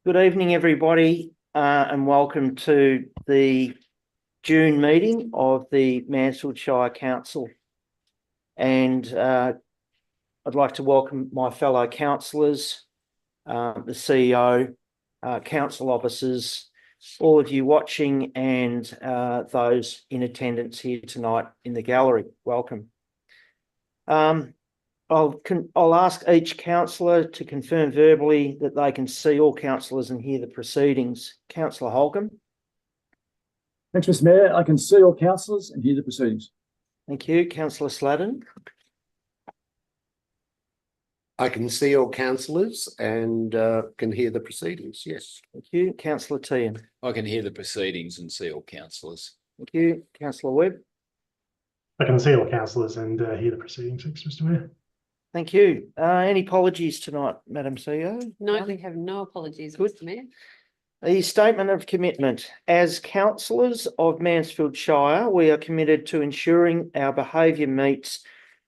Good evening, everybody, and welcome to the June meeting of the Mansfield Shire Council. And I'd like to welcome my fellow councillors, the CEO, council officers, all of you watching, and those in attendance here tonight in the gallery. Welcome. I'll ask each councillor to confirm verbally that they can see all councillors and hear the proceedings. Councillor Holcomb. Thanks, Mr. Mayor. I can see all councillors and hear the proceedings. Thank you. Councillor Sladden. I can see all councillors and can hear the proceedings, yes. Thank you. Councillor Tehan. I can hear the proceedings and see all councillors. Thank you. Councillor Webb. I can see all councillors and hear the proceedings. Thanks, Mr. Mayor. Thank you. Any apologies tonight, Madam CEO? No, we have no apologies, Mr. Mayor. The statement of commitment. As councillors of Mansfield Shire, we are committed to ensuring our behaviour meets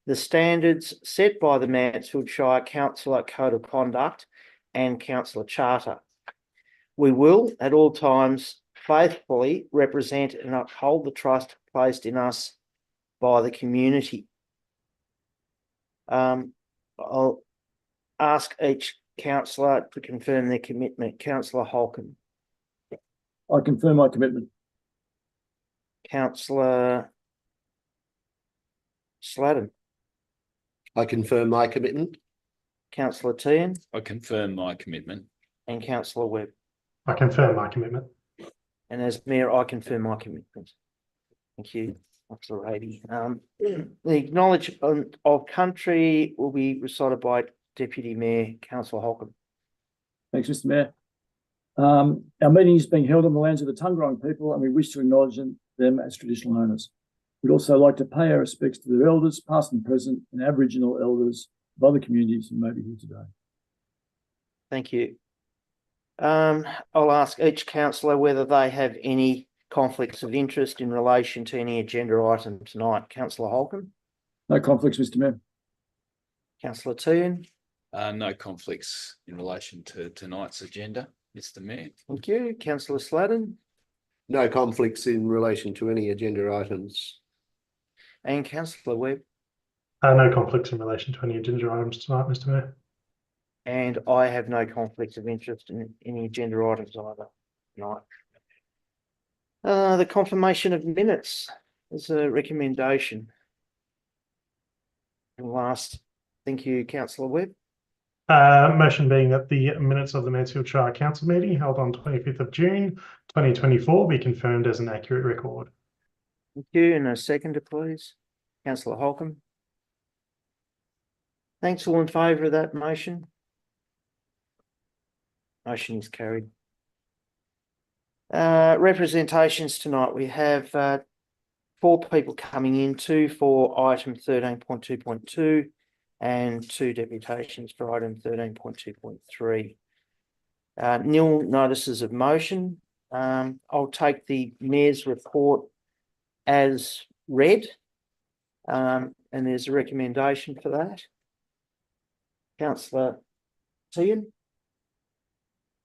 the standards set by the Mansfield Shire Councillor Code of Conduct and Councillor Charter. We will, at all times, faithfully represent and uphold the trust placed in us by the community. I'll ask each councillor to confirm their commitment. Councillor Holcomb. I confirm my commitment. Councillor Sladden. I confirm my commitment. Councillor Tehan. I confirm my commitment. And Councillor Webb. I confirm my commitment. And as Mayor, I confirm my commitment. Thank you, Councillor Raby. The acknowledgement of country will be recited by Deputy Mayor Councillor Holcomb. Thanks, Mr. Mayor. Our meeting is being held on the lands of the Tungarong people, and we wish to acknowledge them as traditional owners. We'd also like to pay our respects to their elders, past and present, and Aboriginal elders of other communities who may be here today. Thank you. I'll ask each councillor whether they have any conflicts of interest in relation to any agenda item tonight. Councillor Holcomb. No conflicts, Mr. Mayor. Councillor Tehan. No conflicts in relation to tonight's agenda, Mr. Mayor. Thank you. Councillor Sladden. No conflicts in relation to any agenda items. And Councillor Webb. No conflicts in relation to any agenda items tonight, Mr. Mayor. And I have no conflicts of interest in any agenda items either tonight. The confirmation of minutes is a recommendation. And last, thank you, Councillor Webb. Motion being that the minutes of the Mansfield Shire Council meeting held on 25th of June 2024 be confirmed as an accurate record. Thank you. And a seconder, please. Councillor Holcomb. Thanks. All in favour of that motion? Motion is carried. Representations tonight. We have 4 people coming in, 2 for item 13.2.2 and 2 deputations for item 13.2.3. Nil notices of motion. I'll take the Mayor's report as read, and there's a recommendation for that. Councillor Tehan.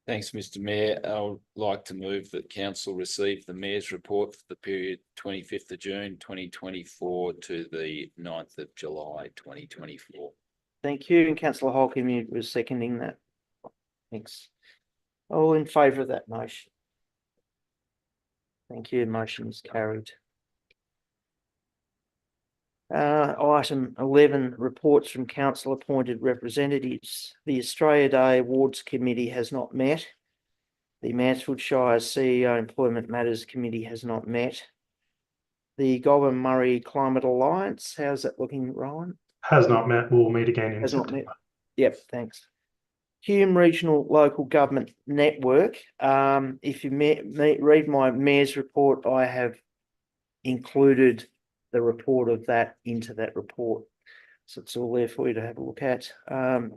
Thanks, Mr. Mayor. I would like to move that council receive the Mayor's report for the period 25th of June 2024 to the 9th of July 2024. Thank you. And Councillor Holcomb, you was seconding that. Thanks. All in favour of that motion? Thank you. Motion is carried. Item 11, reports from council appointed representatives. The Australia Day Awards Committee has not met. The Mansfield Shire CEO Employment Matters Committee has not met. The Goulburn Murray Climate Alliance, how's that looking, Ryan? Has not met. We'll meet again in Has not September. met. Yep, thanks. Hume Regional Local Government Network. If you read my Mayor's report, I have included the report of that into that report. So it's all there for you to have a look at.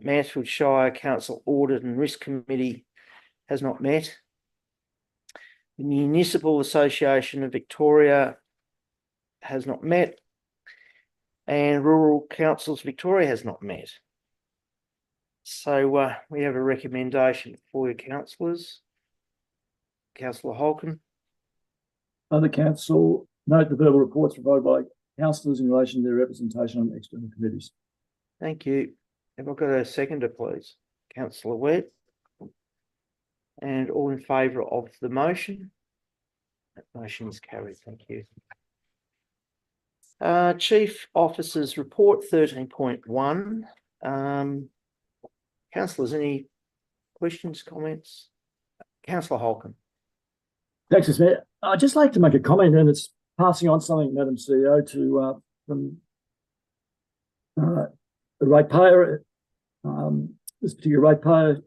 Mansfield Shire Council Audit and Risk Committee has not met. The Municipal Association of Victoria has not met. And Rural Councils Victoria has not met. So we have a recommendation for you, councillors. Councillor Holcomb, Other council, note the verbal reports provided by councillors in relation to their representation on external committees. thank you. Have I got a seconder, please? Councillor Webb. And all in favour of the motion? That motion is carried, thank you. Chief Officer's Report 13.1. Councillors, any questions, comments? Councillor Holcomb. Thanks, Mr. Mayor. I'd just like to make a comment, and it's passing on something, Madam CEO, to from the ratepayer. This particular ratepayer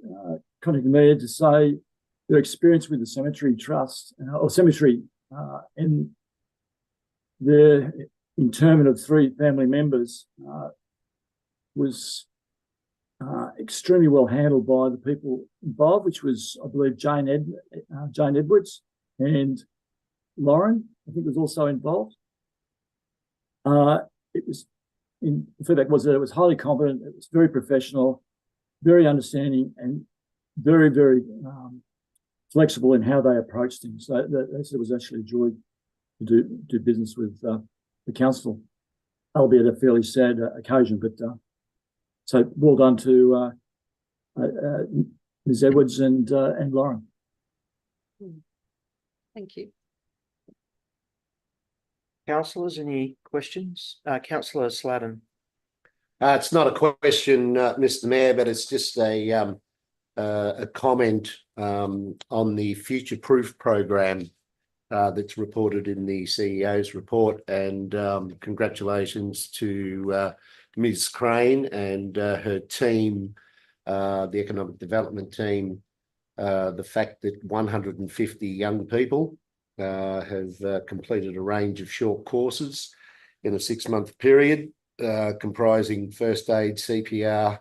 contacted me to say their experience with the cemetery trust or cemetery in their interment of 3 family members was extremely well handled by the people involved, which was, I believe, Jane Edwards and Lauren, I think, was also involved. It was, the feedback was that it was highly competent, it was very professional, very understanding, and very, very flexible in how they approached things. So they said it was actually a joy to do business with the council, albeit a fairly sad occasion. But so well done to Ms. Edwards and Lauren. Thank you. Councillors, any questions? Councillor Sladden. It's not a question, Mr. Mayor, but it's just a comment on the Future Proof program that's reported in the CEO's report, and congratulations to Ms. Crane and her team, the economic development team. The fact that 150 young people have completed a range of short courses in a 6-month period, comprising first aid, CPR,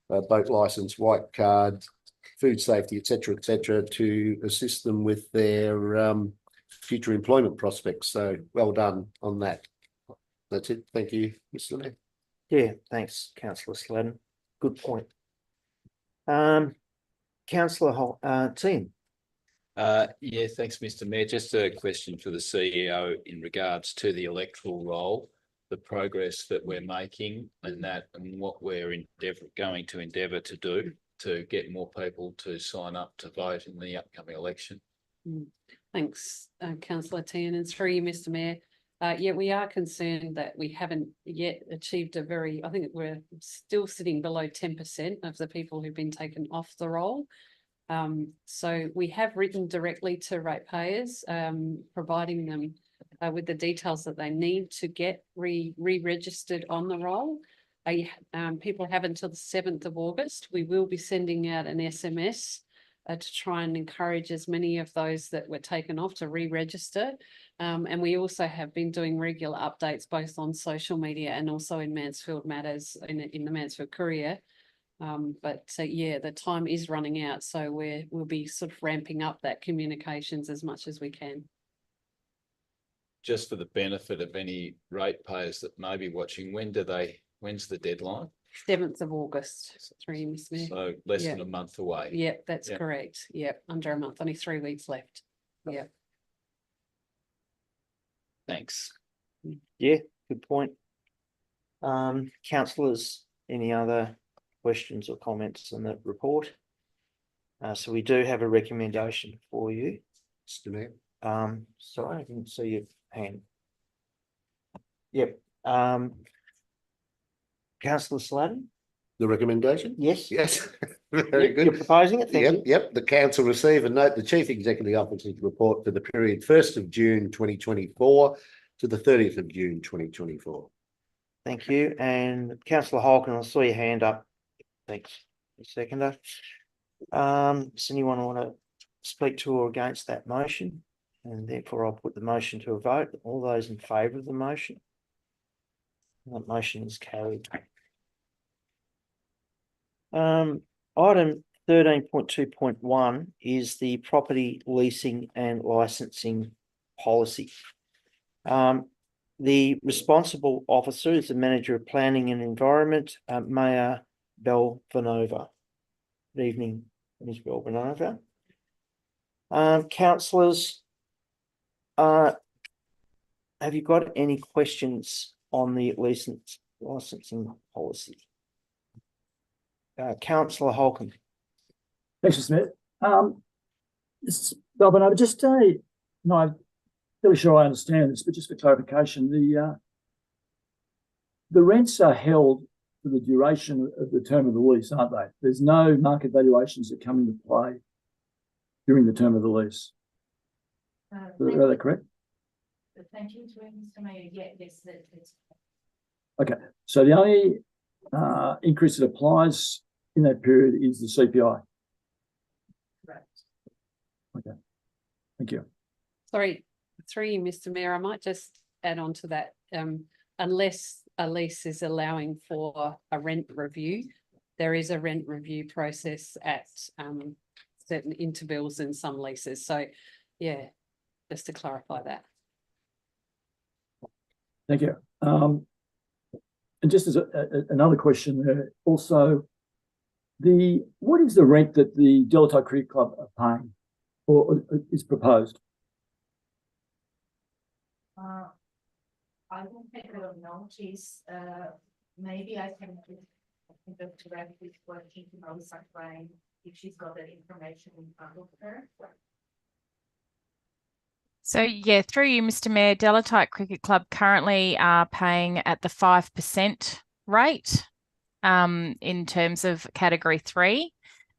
boat license, white card, food safety, etc., to assist them with their future employment prospects. So well done on that. That's it. Thank you, Mr. Mayor. Yeah, thanks, Councillor Sladden. Good point. Councillor Team. Yeah, thanks, Mr. Mayor. Just a question for the CEO in regards to the electoral roll, the progress that we're making and what we're going to endeavour to do to get more people to sign up to vote in the upcoming election. Thanks, Councillor Tian, and through you, Mr. Mayor. Yeah, we are concerned that we haven't yet achieved I think we're still sitting below 10% of the people who've been taken off the roll. So we have written directly to ratepayers, providing them with the details that they need to get re-registered on the roll. People have until the 7th of August. We will be sending out an SMS to try and encourage as many of those that were taken off to re-register. And we also have been doing regular updates both on social media and also in Mansfield Matters in the Mansfield Courier. Yeah, the time is running out, so we'll be sort of ramping up that communications as much as we can. Just for the benefit of any ratepayers that may be watching, when's the deadline? 7th of August, through Ms. Mayor. So less than a month away. Yep, that's correct. Yep, under a month, only 3 weeks left. Yep. Thanks. Yeah, good point. Councillors, any other questions or comments on the report? So we do have a recommendation for you. Mr. Mayor. Sorry, I didn't see your hand. Yep. Councillor Sladden? The recommendation? Yes. Yes. Very Yep, good. you're proposing it, thank you. Yep. The council receive and note the Chief Executive Officer's report for the period 1st of June 2024 to the 30th of June 2024. Thank you. And Councillor Holcomb, I saw your hand up. Thanks. Seconder. Does anyone want to speak to or against that motion? And therefore I'll put the motion to a vote. All those in favour of the motion? That motion is carried. Item 13.2.1 is the property leasing and licensing policy. The responsible officer is the Manager of Planning and Environment, Mayor Belvanova. Good evening, Ms. Belvanova. Councillors, have you got any questions on the licensing policy? Councillor Holcomb. Thanks, Mr. Smith. Belvanova, just no, I'm fairly sure I understand this, but just for clarification, the rents are held for the duration of the term of the lease, aren't they? There's no market valuations that come into play during the term of the lease. Are they correct? Thank you, Mr. Mayor. Yeah, yes, that's Okay, so the only increase that applies in that period is the CPI. correct. Okay, thank you. Sorry, through you, Mr. Mayor, I might just add on to that. Unless a lease is allowing for a rent review, there is a rent review process at certain intervals in some leases. So, yeah, just to clarify that. Thank you. And just as another question there, also, what is the rent that the Delatoi Cricket Club are paying or is proposed? I will take a notice. Maybe I can go directly to working to Melissa Crane if she's got that information in front of her. So yeah, through you, Mr. Mayor, Delatoi Cricket Club currently are paying at the 5% rate in terms of category 3,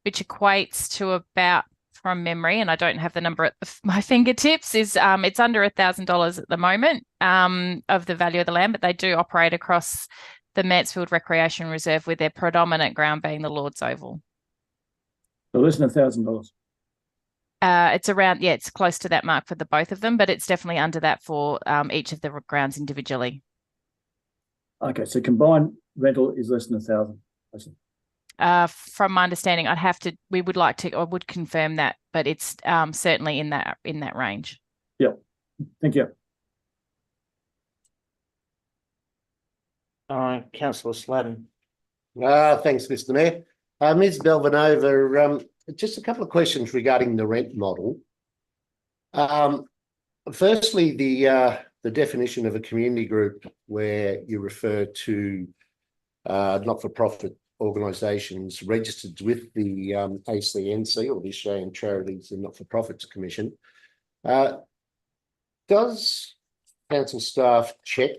which equates to about, from memory, and I don't have the number at my fingertips, is it's under $1,000 at the moment of the value of the land, but they do operate across the Mansfield Recreation Reserve with their predominant ground being the Lord's Oval. So less than $1,000. It's around, yeah, it's close to that mark for the both of them, but it's definitely under that for each of the grounds individually. Okay, so combined rental is less than $1,000. From my understanding, I would confirm that, but it's certainly in that range. Yep. Thank you. Councillor Sladden. Thanks, Mr. Mayor. Ms. Belvanova, just a couple of questions regarding the rent model. Firstly, the definition of a community group where you refer to not-for-profit organisations registered with the ACNC, or the Australian Charities and Not-for-Profits Commission. Does council staff check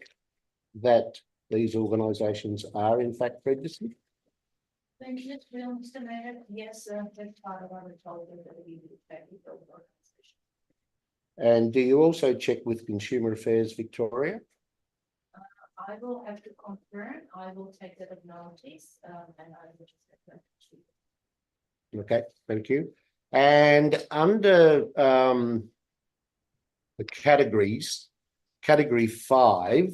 that these organisations are in fact registered? Thank you, Mr. Mayor. Yes, that's part of our total that we would expect with those organizations. And do you also check with Consumer Affairs Victoria? I will have to confirm. I will take that as notice, and I will just get back to you. Okay, thank you. And under the categories, category 5,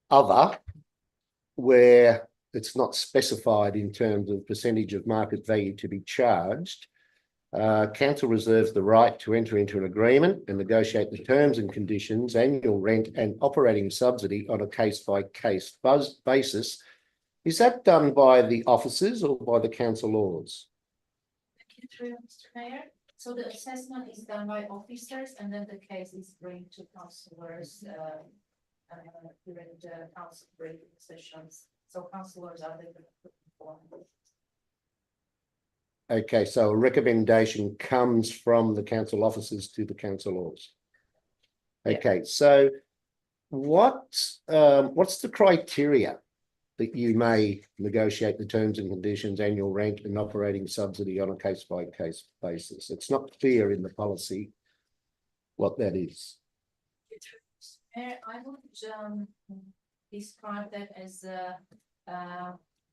other, where it's not specified in terms of percentage of market value to be charged, council reserves the right to enter into an agreement and negotiate the terms and conditions, annual rent and operating subsidy on a case-by-case basis. Is that done by the officers or by the council laws? Thank you, through Mr. Mayor. So the assessment is done by officers, and then the case is bring to councillors during the council break sessions. So councillors are the. Okay, so a recommendation comes from the council officers to the council laws. Okay, so what's the criteria that you may negotiate the terms and conditions, annual rent and operating subsidy on a case-by-case basis? It's not clear in the policy what that is. I would describe that as a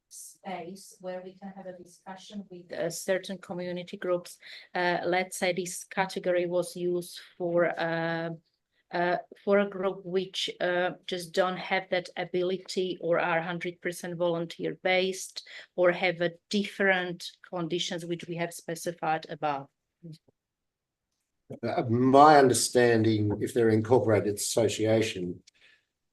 space where we can have a discussion with certain community groups. Let's say this category was used for a group which just don't have that ability or are 100% volunteer based or have a different conditions which we have specified above. My understanding, if they're incorporated association,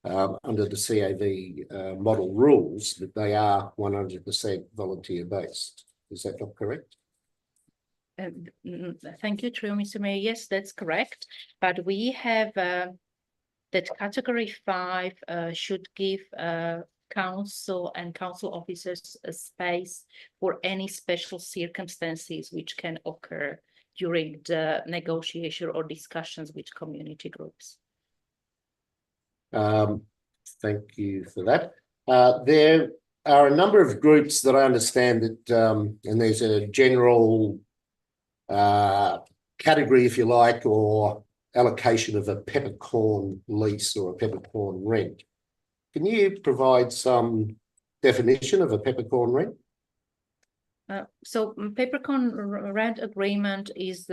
under the CAV model rules, that they are 100% volunteer based. Is that not correct? Thank you, Trio, Mr. Mayor. Yes, that's correct. But we have that category 5 should give council and council officers a space for any special circumstances which can occur during the negotiation or discussions with community groups. Thank you for that. There are a number of groups that I understand that, and there's a general category, if you like, or allocation of a peppercorn lease or a peppercorn rent. Can you provide some definition of a peppercorn rent? So peppercorn rent agreement is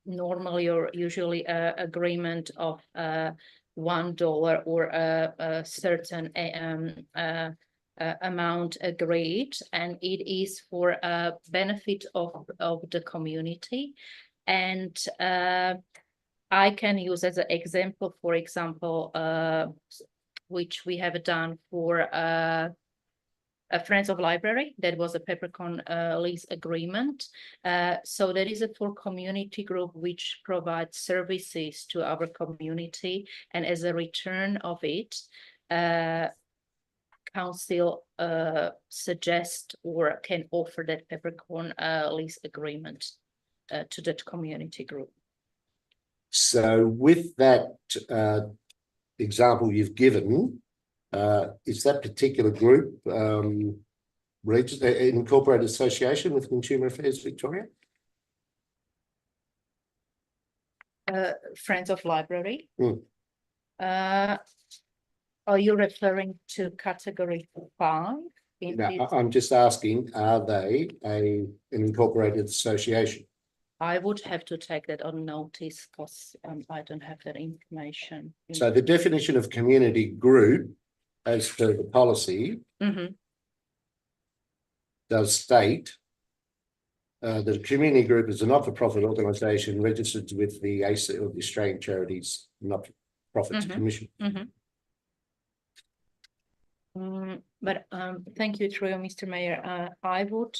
normally or usually a agreement of $1 or a certain amount agreed, and it is for a benefit of the community. And I can use as an example, for example, which we have done for a Friends of Library. That was a peppercorn lease agreement. So that is for community group which provides services to our community, and as a return of it, council suggest or can offer that peppercorn lease agreement to that community group. So with that example you've given, is that particular group incorporated association with Consumer Affairs Victoria? Friends of Library. Are you referring to category 5? No, I'm just asking, are they an incorporated association? I would have to take that on notice because I don't have that information. So the definition of community group, as per the policy, does state that a community group is a not-for-profit organisation registered with the ACE or the Australian Charities Not-for-Profits Commission. But thank you, Trio, Mr. Mayor. I would,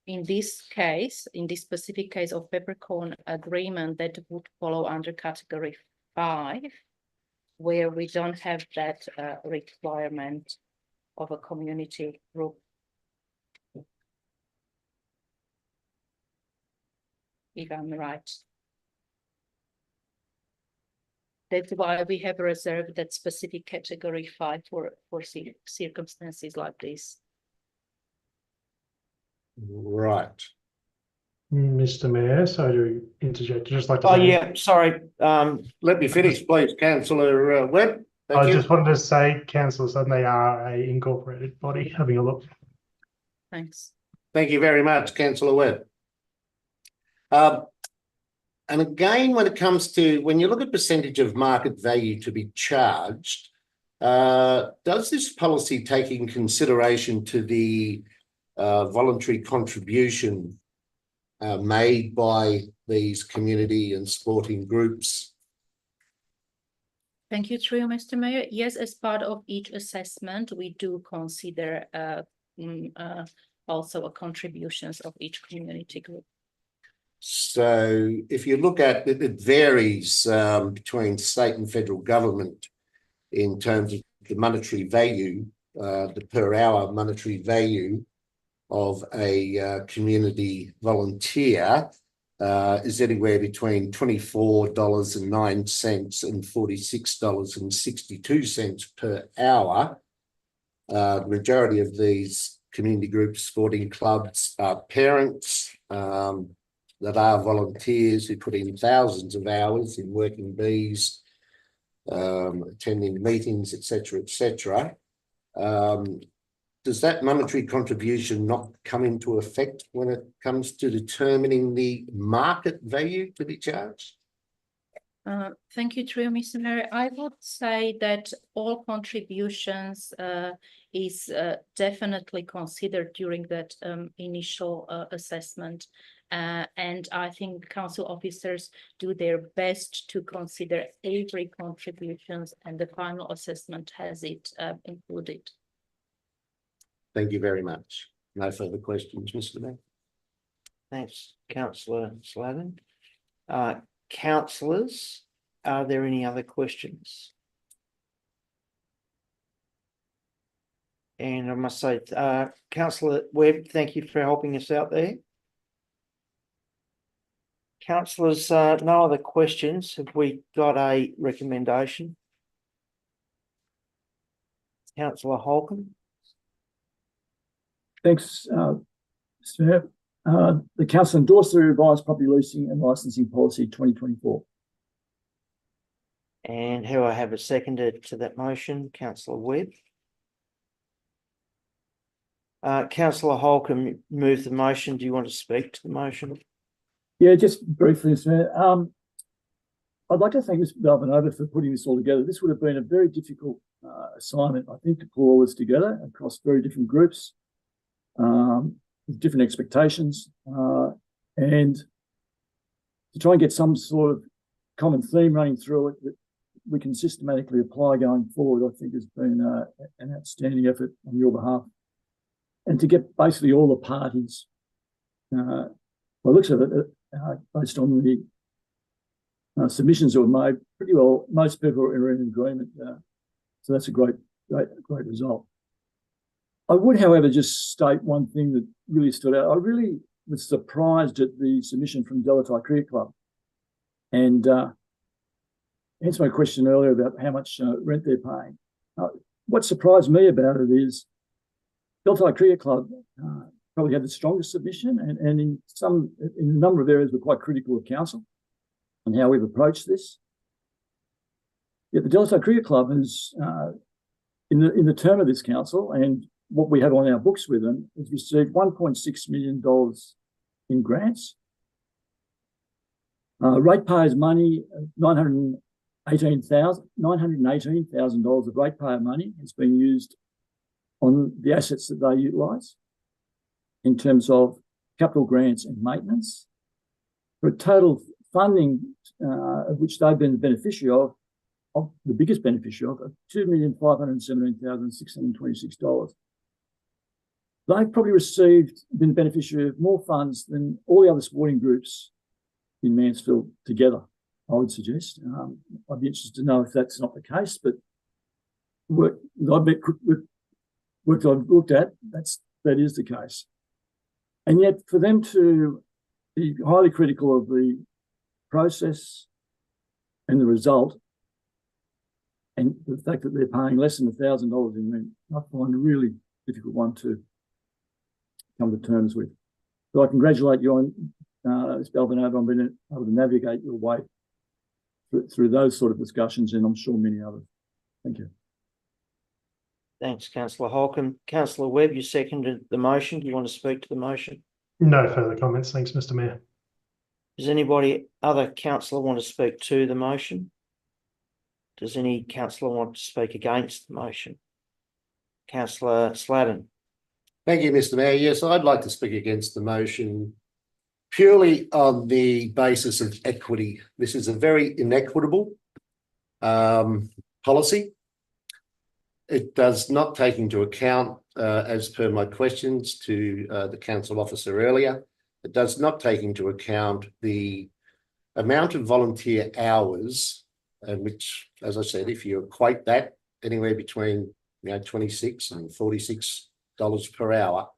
in this case, in this specific case of peppercorn agreement, that would follow under category 5, where we don't have that requirement of a community group. If I'm right. That's why we have reserved that specific category 5 for circumstances like this. Right. Mr. Mayor, so to interject, just like to Oh say, yeah, sorry. Let me finish, please, Councillor Webb. Thank I you. just wanted to say, councillors, that they are a incorporated body. Having a look. Thanks. Thank you very much, Councillor Webb. And again, when it comes to, when you look at percentage of market value to be charged, does this policy take in consideration to the voluntary contribution made by these community and sporting groups? Thank you, Trio, Mr. Mayor. Yes, as part of each assessment, we do consider also contributions of each community group. So if you look at it, it varies between state and federal government in terms of the monetary value, the per hour monetary value of a community volunteer is anywhere between $24.09 and $46.62 per hour. The majority of these community groups, sporting clubs, are parents that are volunteers who put in thousands of hours in working bees, attending meetings, etc., etc. Does that monetary contribution not come into effect when it comes to determining the market value to be charged? Thank you, through Mr. Mayor. I would say that all contributions is definitely considered during that initial assessment. And I think council officers do their best to consider every contributions, and the final assessment has it included. Thank you very much. No further questions, Mr. Mayor. Thanks, councillor Sladen. Councillors, are there any other questions? And I must say, councillor Webb, thank you for helping us out there. Councillors, no other questions. Have we got a recommendation? Councillor Holcomb. Thanks, Mr. Mayor. The council endorsed the revised property leasing and licensing policy 2024. And who I have a seconder to that motion, councillor Webb. Councillor Holcomb moved the motion. Do you want to speak to the motion? Yeah, just briefly, Mr. Mayor. I'd like to thank Mr. Balvanova for putting this all together. This would have been a very difficult assignment, I think, to pull all this together across very different groups with different expectations, and to try and get some sort of common theme running through it that we can systematically apply going forward, I think has been an outstanding effort on your behalf. And to get basically all the parties, by the looks of it, based on the submissions that were made, pretty well, most people are in agreement. So that's a great result. I would, however, just state one thing that really stood out. I really was surprised at the submission from Delatite Cricket Club. And hence my question earlier about how much rent they're paying. What surprised me about it is Delatite Cricket Club probably had the strongest submission, and in a number of areas were quite critical of council and how we've approached this. Yet the Delatite Cricket Club has, in the term of this council and what we have on our books with them, has received $1.6 million in grants. Ratepayers' money, $918,000 of ratepayer money has been used on the assets that they utilise in terms of capital grants and maintenance, for a total funding of which they've been the beneficiary of the biggest beneficiary of $2,517,626. They've probably been beneficiary of more funds than all the other sporting groups in Mansfield together, I would suggest. I'd be interested to know if that's not the case, but work I've looked at, that is the case. And yet for them to be highly critical of the process and the result, and the fact that they're paying less than $1,000 in rent, I find a really difficult one to come to terms with. So I congratulate you on, Ms. Balvanova, on being able to navigate your way through those sort of discussions, and I'm sure many others. Thank you. Thanks, councillor Holcomb. Councillor Webb, you seconded the motion. Do you want to speak to the motion? No further comments. Thanks, Mr. Mayor. Does other councillor want to speak to the motion? Does any councillor want to speak against the motion? Councillor Sladen. Thank you, Mr. Mayor. Yes, I'd like to speak against the motion purely on the basis of equity. This is a very inequitable policy. It does not take into account, as per my questions to the council officer earlier, it does not take into account the amount of volunteer hours, which, as I said, if you equate that anywhere between $26 and $46 per hour,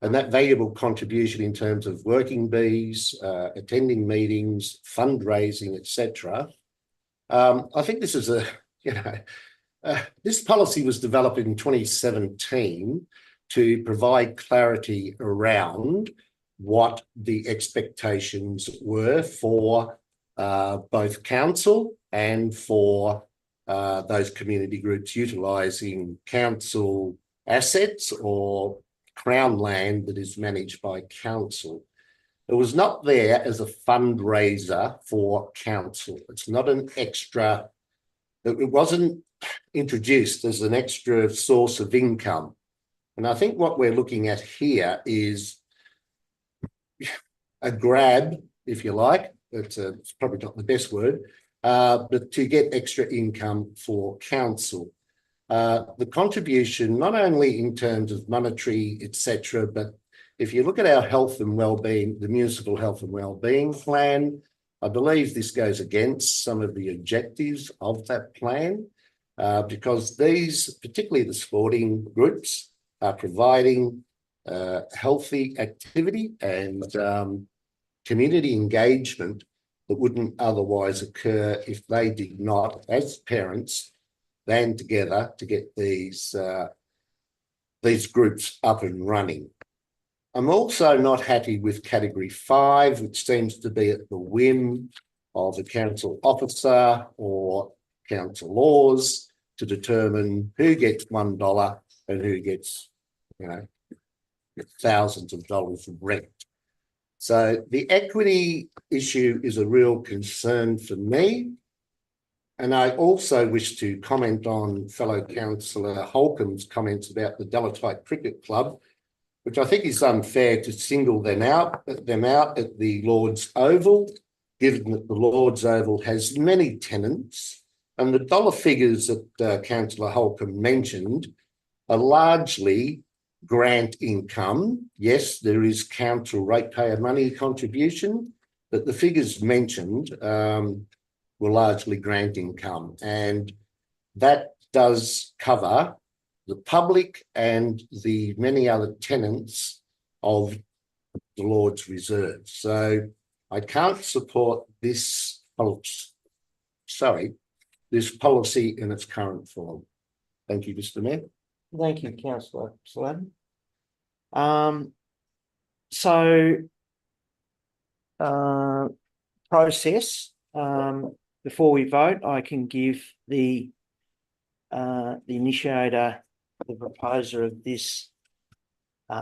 and that valuable contribution in terms of working bees, attending meetings, fundraising, etc. I think this is this policy was developed in 2017 to provide clarity around what the expectations were for both council and for those community groups utilising council assets or Crown land that is managed by council. It was not there as a fundraiser for council. It's not an extra, it wasn't introduced as an extra source of income. And I think what we're looking at here is a grab, if you like. It's probably not the best word, but to get extra income for council. The contribution, not only in terms of monetary, etc., but if you look at our health and wellbeing, the municipal health and wellbeing plan, I believe this goes against some of the objectives of that plan, because these, particularly the sporting groups, are providing healthy activity and community engagement that wouldn't otherwise occur if they did not, as parents, band together to get these groups up and running. I'm also not happy with category 5, which seems to be at the whim of the council officer or council laws to determine who gets $1 and who gets, thousands of dollars of rent. So the equity issue is a real concern for me. And I also wish to comment on fellow councillor Holcomb's comments about the Delatite Cricket Club, which I think is unfair to single them out at the Lord's Oval, given that the Lord's Oval has many tenants, and the dollar figures that Councillor Holcomb mentioned are largely grant income. Yes, there is council ratepayer money contribution, but the figures mentioned were largely grant income, and that does cover the public and the many other tenants of the Lord's Reserve. So I can't support this policy in its current form. Thank you, Mr. Mayor. Thank you, Councillor Sladen. Process. Before we vote, I can give the initiator, the proposer of this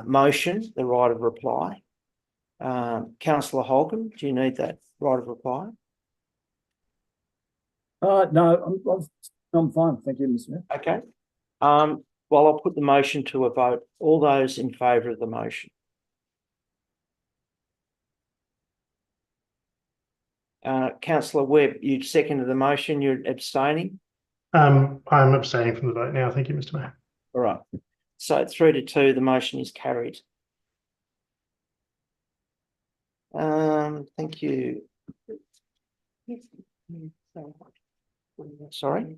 motion, the right of reply. Councillor Holcomb, do you need that right of reply? No, I'm fine. Thank you, Mr. Mayor. Okay. Well, I'll put the motion to a vote. All those in favour of the motion? Councillor Webb, you seconded the motion. You're abstaining? I'm abstaining from the vote now. Thank you, Mr. Mayor. All right. So 3-2, the motion is carried. Thank you. Sorry?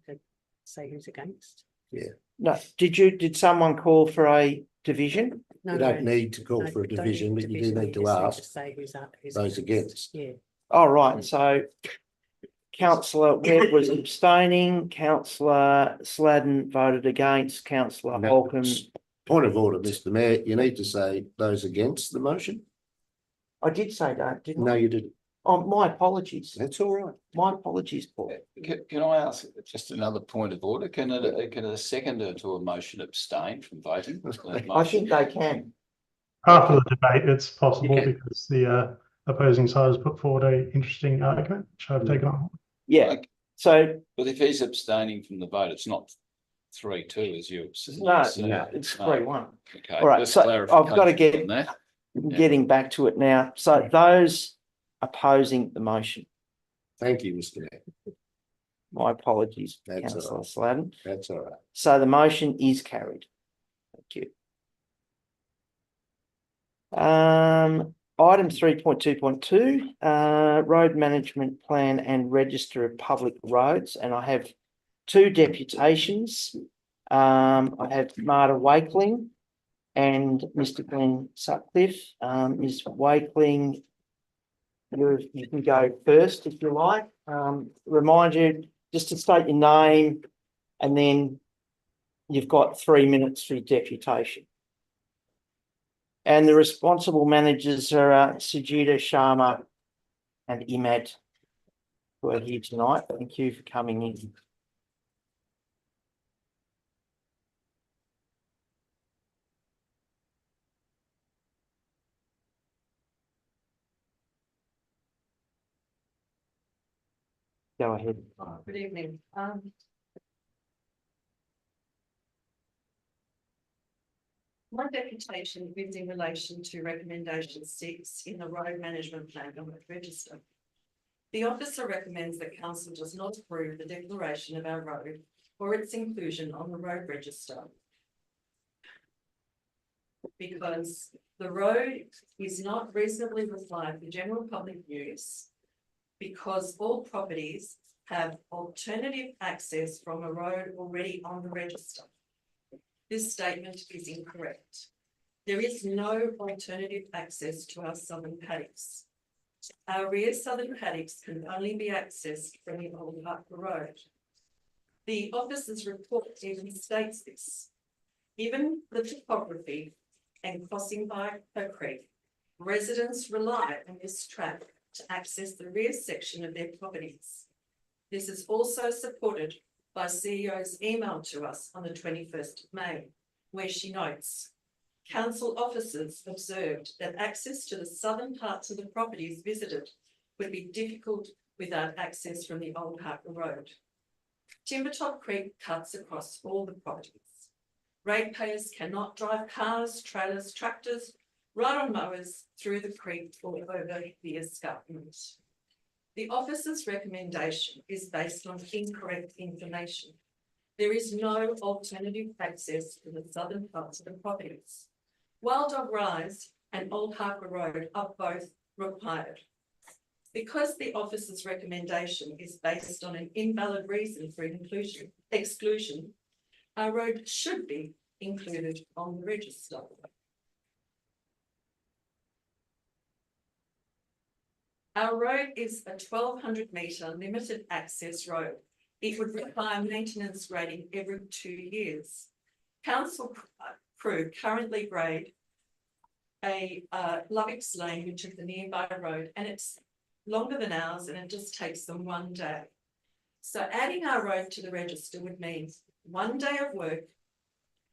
Say who's against. Yeah. No, did someone call for a division? You don't need to call for a division, but you do need to ask those against. Yeah. All right. So Councillor Webb was abstaining. Councillor Sladen voted against. Councillor Holcomb. Point of order, Mr. Mayor. You need to say those against the motion. I did say that, didn't I? No, you didn't. Oh, my apologies. That's all right. My apologies, Paul. Can I ask just another point of order? Can a seconder to a motion abstain from voting? I think they can. After the debate, it's possible Okay. because the opposing side has put forward an interesting argument, which I've taken on. Yeah. Okay. So But if he's abstaining from the vote, it's not 3-2 as you said. no, it's 3-1. Okay. All right, just so I've got to clarification get- on that. Getting back to it now. So those opposing the motion, Thank you, Mr. Mayor. my apologies, That's all Councillor right. Sladen. That's all right. So the motion is carried. Thank you. Item 3.2.2, road management plan and register of public roads. And I have two deputations. I have Marta Wakeling and Mr. Glenn Sutcliffe. Ms. Wakeling, you can go first if you like. Remind you just to state your name, and then you've got 3 minutes for your deputation. And the responsible managers are Sajida Sharma and Imad, who are here tonight. Thank you for coming in. Go ahead. Good evening. My deputation is in relation to recommendation 6 in the road management plan on the register. The officer recommends that council does not approve the declaration of our road or its inclusion on the road register, because the road is not reasonably required for general public use, because all properties have alternative access from a road already on the register. This statement is incorrect. There is no alternative access to our southern paddocks. Our rear southern paddocks can only be accessed from the Old Harper Road. The officer's report even states this. Given the topography and crossing by a creek, residents rely on this track to access the rear section of their properties. This is also supported by CEO's email to us on the 21st of May, where she notes, council officers observed that access to the southern parts of the properties visited would be difficult without access from the Old Harper Road. Timbertop Creek cuts across all the properties. Ratepayers cannot drive cars, trailers, tractors, ride on mowers through the creek or over the escarpment. The officer's recommendation is based on incorrect information. There is no alternative access to the southern parts of the properties. Wild Dog Rise and Old Harper Road are both required. Because the officer's recommendation is based on an invalid reason for exclusion, our road should be included on the register. Our road is a 1,200 metre limited access road. It would require maintenance grading every 2 years. Council crew currently grade a Lovex Lane, which is the nearby road, and it's longer than ours, and it just takes them 1 day. So adding our road to the register would mean 1 day of work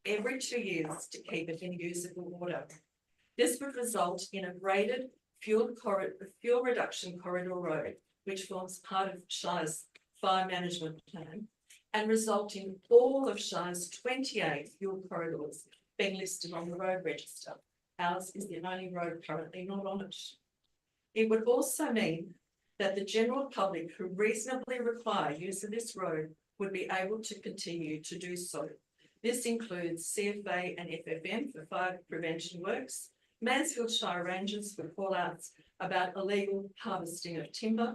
every 2 years to keep it in usable order. This would result in a graded fuel reduction corridor road, which forms part of Shire's fire management plan, and result in all of Shire's 28 fuel corridors being listed on the road register. Ours is the only road currently not on it. It would also mean that the general public who reasonably require use of this road would be able to continue to do so. This includes CFA and FFM for fire prevention works, Mansfield Shire Rangers for call-outs about illegal harvesting of timber,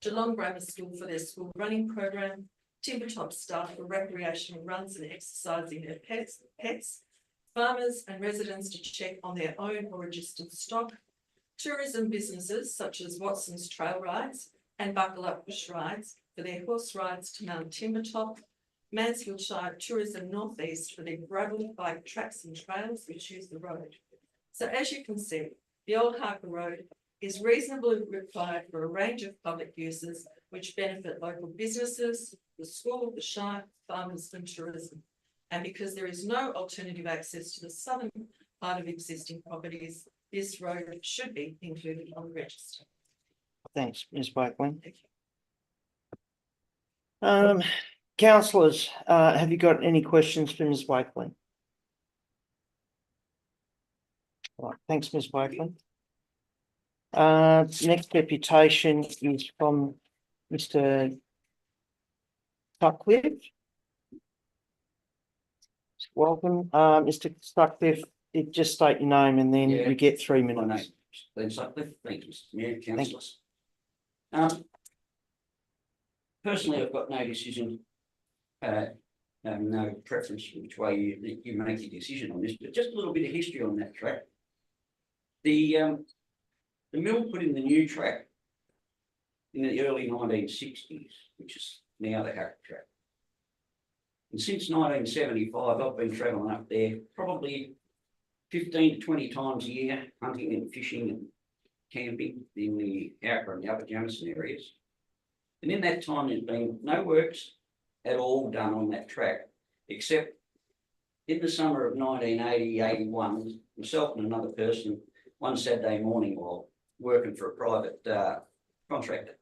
Geelong Grammar School for their school running program, Timbertop staff for recreational runs and exercising their pets, farmers and residents to check on their own or registered stock, tourism businesses such as Watson's Trail Rides and Buckle Up Bush Rides for their horse rides to Mount Timbertop, Mansfield Shire Tourism Northeast for their gravel bike tracks and trails which use the road. So as you can see, the Old Harper Road is reasonably required for a range of public uses which benefit local businesses, the school, the Shire, farmers and tourism. And because there is no alternative access to the southern part of existing properties, this road should be included on the register. Thanks, Ms. Wakeling. Thank you. Councillors, have you got any questions for Ms. Wakeling? Right, thanks, Ms. Wakeling. Next deputation is from Mr. Sutcliffe. Welcome, Mr. Sutcliffe. Just state your name and then you get 3 minutes. My name is Glenn Sutcliffe. Thank you, Mr. Mayor, councillors. Personally, I've got no decision, no preference which way you make your decision on this, but just a little bit of history on that track. The mill put in the new track in the early 1960s, which is now the Harrow track. And since 1975, I've been travelling up there probably 15 to 20 times a year, hunting and fishing and camping in the Harrow and the Upper Jamison areas. And in that time, there's been no works at all done on that track, except in the summer of 1980-81, myself and another person, one Saturday morning while working for a private contractor,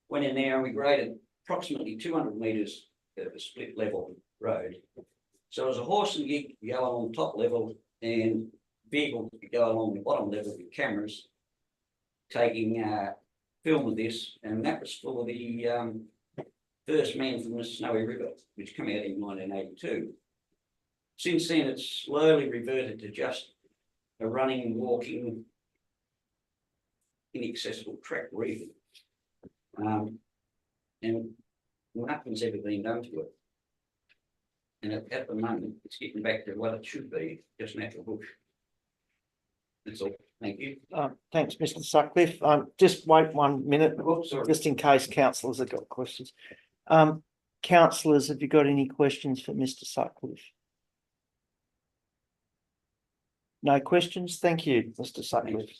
went in there and we graded approximately 200 metres of a split level road. So as a horse and gig could go along top level and vehicle could go along the bottom level with cameras taking film of this, and that was for the first man from the Snowy River, which came out in 1982. Since then, it's slowly reverted to just a running, walking, inaccessible track, really. And nothing's ever been done to it. And at the moment, it's getting back to what it should be, just natural bush. That's all. Thank you. Thanks, Mr. Sutcliffe. Just wait 1 minute, Oh, sorry. just in case councillors have got questions. Councillors, have you got any questions for Mr. Sutcliffe? No questions? Thank you, Mr. Sutcliffe.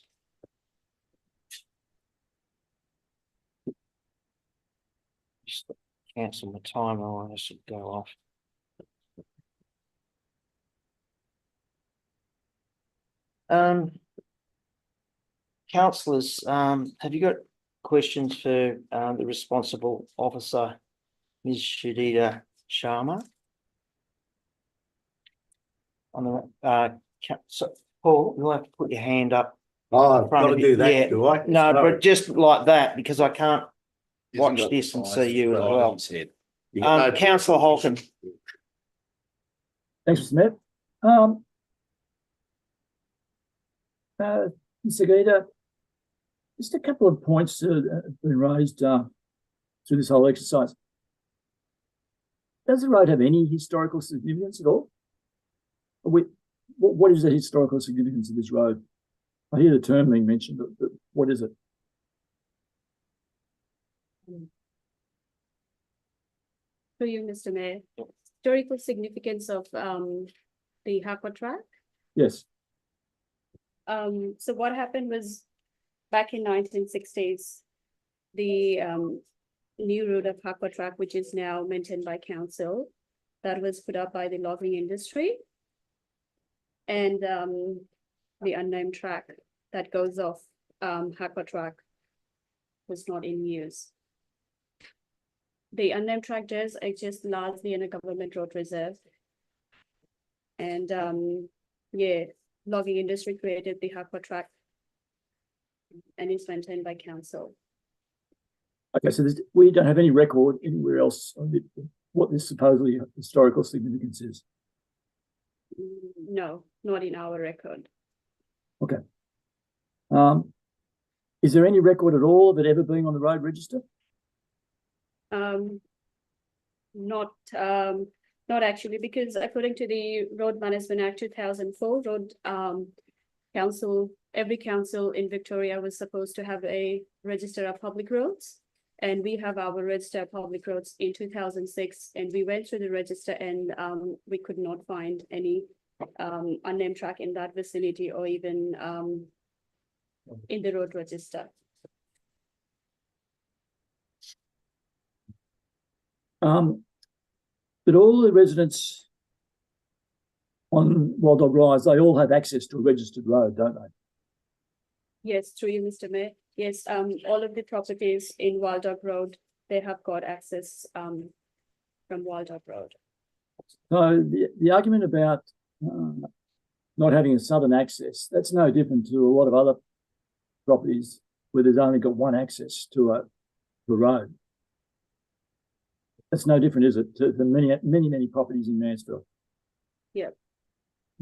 Just cancel my timer, or I should go off. Councillors, have you got questions for the responsible officer, Ms. Shadida Sharma? On the so Paul, you'll have to put your hand up. Oh, I've front got of to you. do that, Yeah. do I? No, Sorry. but just like that, because I can't watch Isn't this it and the see size you of as the well. item's head? Yeah, no, Councillor Holcomb. Thanks, Mr. Mayor. Mr. Gator, just a couple of points that have been raised through this whole exercise. Does the road have any historical significance at all? What is the historical significance of this road? I hear the term being mentioned, but what is it? For you, Mr. Mayor, historical significance of the Hakwa track. Yes. So what happened was back in 1960s, the new road of Hakwa track, which is now maintained by council, that was put up by the logging industry. And the unnamed track that goes off Hakwa track was not in use. The unnamed track does exist largely in a government road reserve. And yeah, logging industry created the Hakwa track and it's maintained by council. Okay, so we don't have any record anywhere else of what this supposedly historical significance is. No, not in our record. Okay. Is there any record at all of it ever being on the road register? Not actually, because according to the Road Management Act 2004, every council in Victoria was supposed to have a register of public roads. And we have our register of public roads in 2006, and we went through the register and we could not find any unnamed track in that vicinity or even in the road register. But all the residents on Wild Dog Rise, they all have access to a registered road, don't they? Yes, through you, Mr. Mayor. Yes, all of the properties in Wild Dog Road, they have got access from Wild Dog Road. So the argument about not having a southern access, that's no different to a lot of other properties where there's only got one access to a road. That's no different, is it, to the many properties in Mansfield? Yep.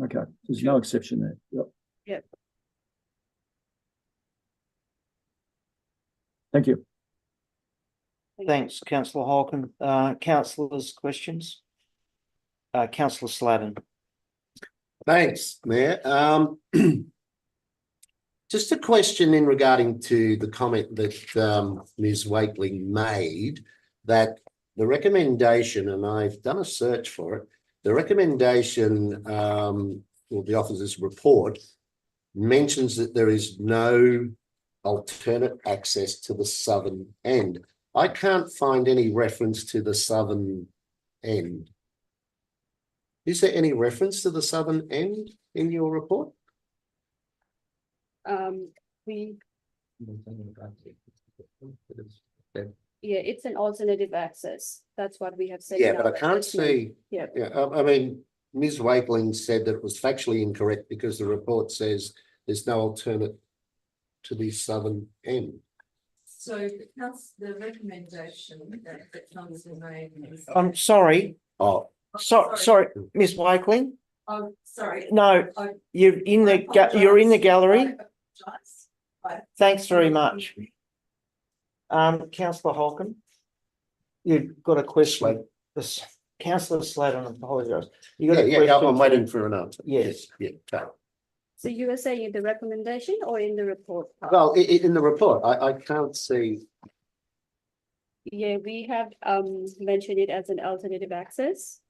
Okay, there's no exception there. Yep. Yep. Thank you. Thanks, councillor Holcomb. Councillors, questions? Councillor Sladden. Thanks, Mayor. Just a question in regarding to the comment that Ms. Wakeling made, that the recommendation, and I've done a search for it, the recommendation or the officer's report mentions that there is no alternate access to the southern end. I can't find any reference to the southern end. Is there any reference to the southern end in your report? We Yeah, it's an alternative access. That's what we have said. Yeah, in but our I can't assessment. see, Yeah. yeah, I mean, Ms. Wakeling said that it was factually incorrect because the report says there's no alternate to the southern end. So the recommendation that the council made is. I'm sorry, Oh, sorry, Miss Wakeling, Oh, sorry. no, I- you're in I you're in the apologise. gallery. I apologise. Thanks very much. Councillor Holcomb, you've got a question. This Councillor Sladen, I apologise. You got a question? I'm waiting for an answer. Yes. Yeah, okay. So you were saying in the recommendation or in the report? Well, in the report, I can't see. Yeah, we have mentioned it as an alternative access,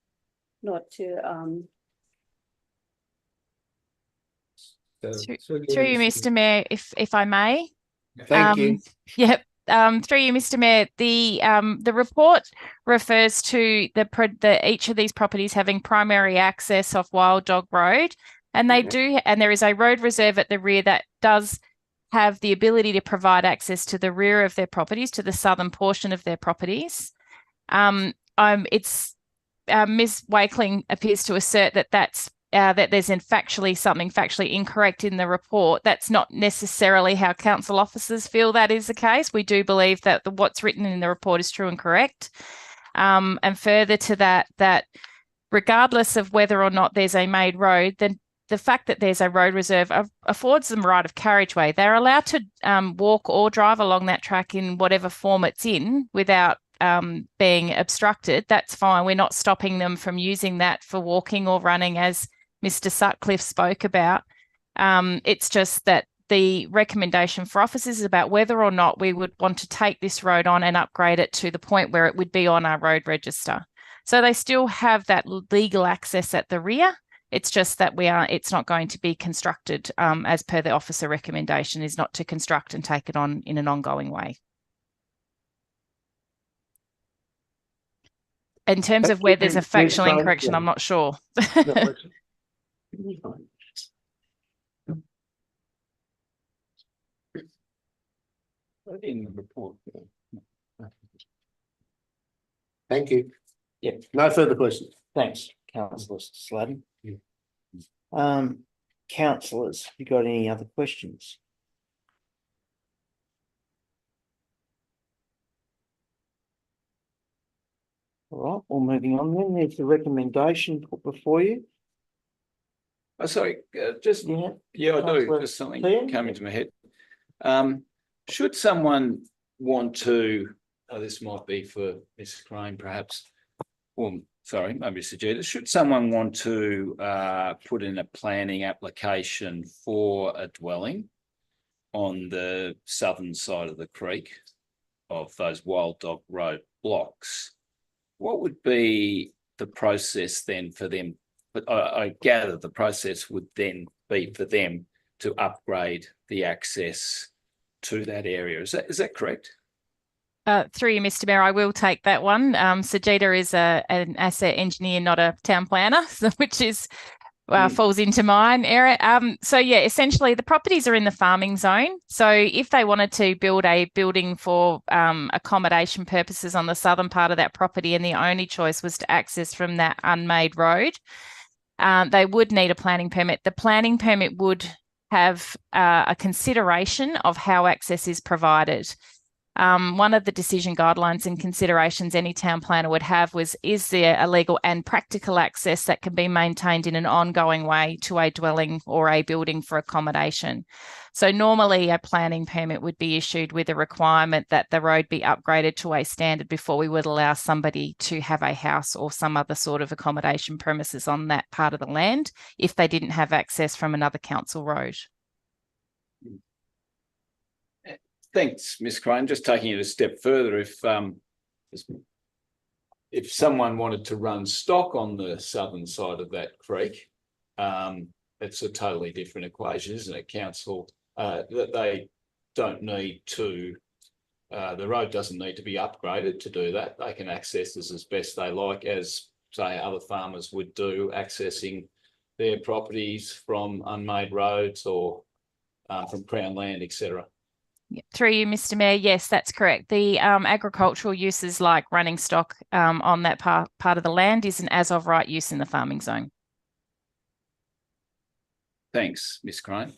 not to Through you, Mr. Mayor, if I may. Thank you. Yep. Through you, Mr. Mayor, the report refers to each of these properties having primary access off Wild Dog Road, and they do, and there is a road reserve at the rear that does have the ability to provide access to the rear of their properties, to the southern portion of their properties. Ms. Wakeling appears to assert that that there's something factually incorrect in the report. That's not necessarily how council officers feel that is the case. We do believe that what's written in the report is true and correct. And further to that regardless of whether or not there's a made road, then the fact that there's a road reserve affords them right of carriageway. They're allowed to walk or drive along that track in whatever form it's in without being obstructed. That's fine. We're not stopping them from using that for walking or running, as Mr. Sutcliffe spoke about. It's just that the recommendation for officers is about whether or not we would want to take this road on and upgrade it to the point where it would be on our road register. So they still have that legal access at the rear. It's just that it's not going to be constructed as per the officer recommendation, is not to construct and take it on in an ongoing way. In terms of where there's a factual incorrection, I'm not sure. In the report. Thank you. Yeah. No further questions. Thanks, Councillor Sladen. Councillors, you got any other questions? All right, well, moving on then, there's the recommendation put before you. Oh, sorry, just, Yeah, yeah, I do, Councillor just something Ian? came into my head. Should someone want to, this might be for Ms. Crane perhaps, or sorry, maybe Mr. Jeter, should someone want to put in a planning application for a dwelling on the southern side of the creek of those Wild Dog Road blocks, what would be the process then for them? But I gather the process would then be for them to upgrade the access to that area. Is that correct? Through you, Mr. Mayor, I will take that one. Sajida is an asset engineer, not a town planner, which is falls into mine area. So yeah, essentially the properties are in the farming zone. So if they wanted to build a building for accommodation purposes on the southern part of that property, and the only choice was to access from that unmade road, they would need a planning permit. The planning permit would have a consideration of how access is provided. One of the decision guidelines and considerations any town planner would have was, is there a legal and practical access that can be maintained in an ongoing way to a dwelling or a building for accommodation? So normally a planning permit would be issued with a requirement that the road be upgraded to a standard before we would allow somebody to have a house or some other sort of accommodation premises on that part of the land if they didn't have access from another council road. Thanks, Ms. Crane. Just taking it a step further, if someone wanted to run stock on the southern side of that creek, it's a totally different equation, isn't it, council? That they don't need to, the road doesn't need to be upgraded to do that. They can access this as best they like, as say other farmers would do, accessing their properties from unmade roads or from Crown land, etc. Through you, Mr. Mayor, yes, that's correct. The agricultural uses like running stock on that part of the land is an as of right use in the farming zone. Thanks, Ms. Crane.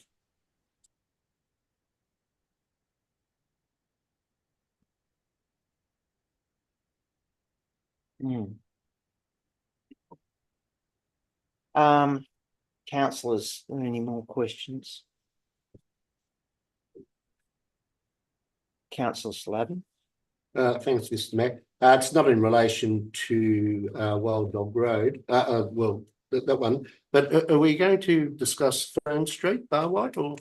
Councillors, are there any more questions? Councillor Sladden. Thanks, Mr. Mayor. It's not in relation to Wild Dog Road, well, that one, but are we going to discuss Fern Street, Barwhite, or?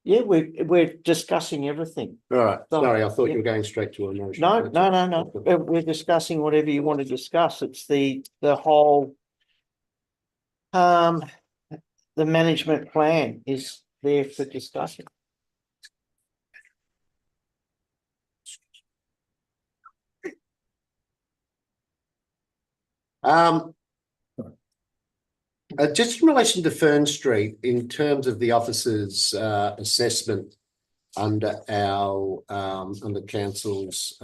Yeah, we're discussing everything. All right, sorry, I thought Yeah. you were going straight to a motion. No. We're discussing whatever you want to discuss. It's the whole the management plan is there for discussion. Just in relation to Fern Street, in terms of the officer's assessment under our under council's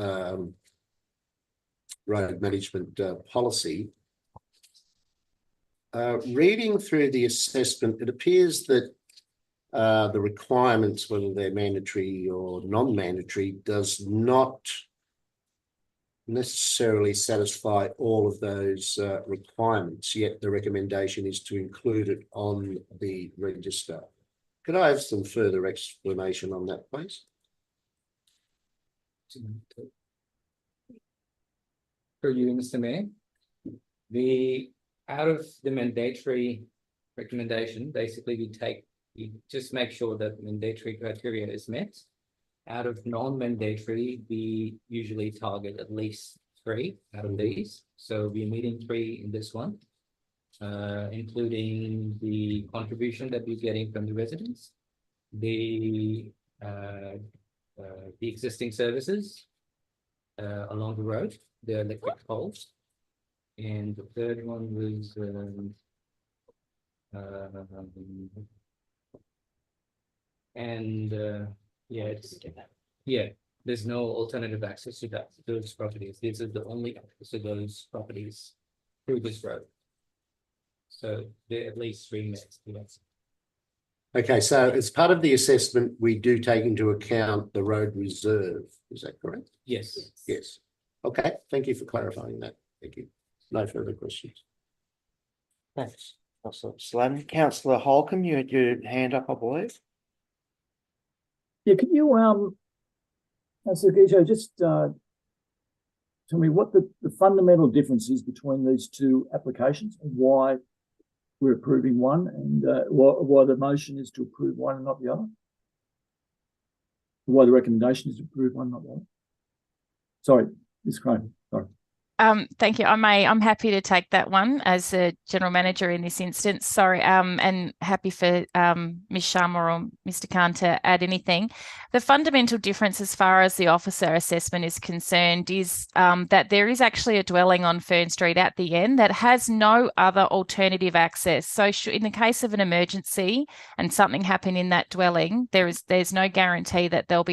road management policy, reading through the assessment, it appears that the requirements, whether they're mandatory or non-mandatory, does not necessarily satisfy all of those requirements, yet the recommendation is to include it on the register. Could I have some further explanation on that, please? For you, Mr. Mayor, out of the mandatory recommendation, basically we just make sure that the mandatory criteria is met. Out of non-mandatory, we usually target at least 3 out of these. So we're meeting 3 in this one, including the contribution that we're getting from the residents, the existing services along the road, the electric poles, and the third one was there's no alternative access to those properties. These are the only access to those properties through this road. So there are at least 3 minutes. Yes. Okay, so as part of the assessment, we do take into account the road reserve. Is that correct? Yes. Yes. Okay, thank you for clarifying that. Thank you. No further questions. Thanks, Councillor Sladden. Councillor Holcomb, you had your hand up, I believe. Yeah, can you Guijo, just tell me what the fundamental difference is between these 2 applications and why we're approving one and why the motion is to approve one and not the other? Why the recommendation is to approve one, not the other? Sorry, Ms. Crane, sorry. Thank you. I'm happy to take that one as a general manager in this instance. Sorry, and happy for Ms. Sharma or Mr. Khan to add anything. The fundamental difference as far as the officer assessment is concerned is that there is actually a dwelling on Fern Street at the end that has no other alternative access. So in the case of an emergency and something happened in that dwelling, there's no guarantee that we'll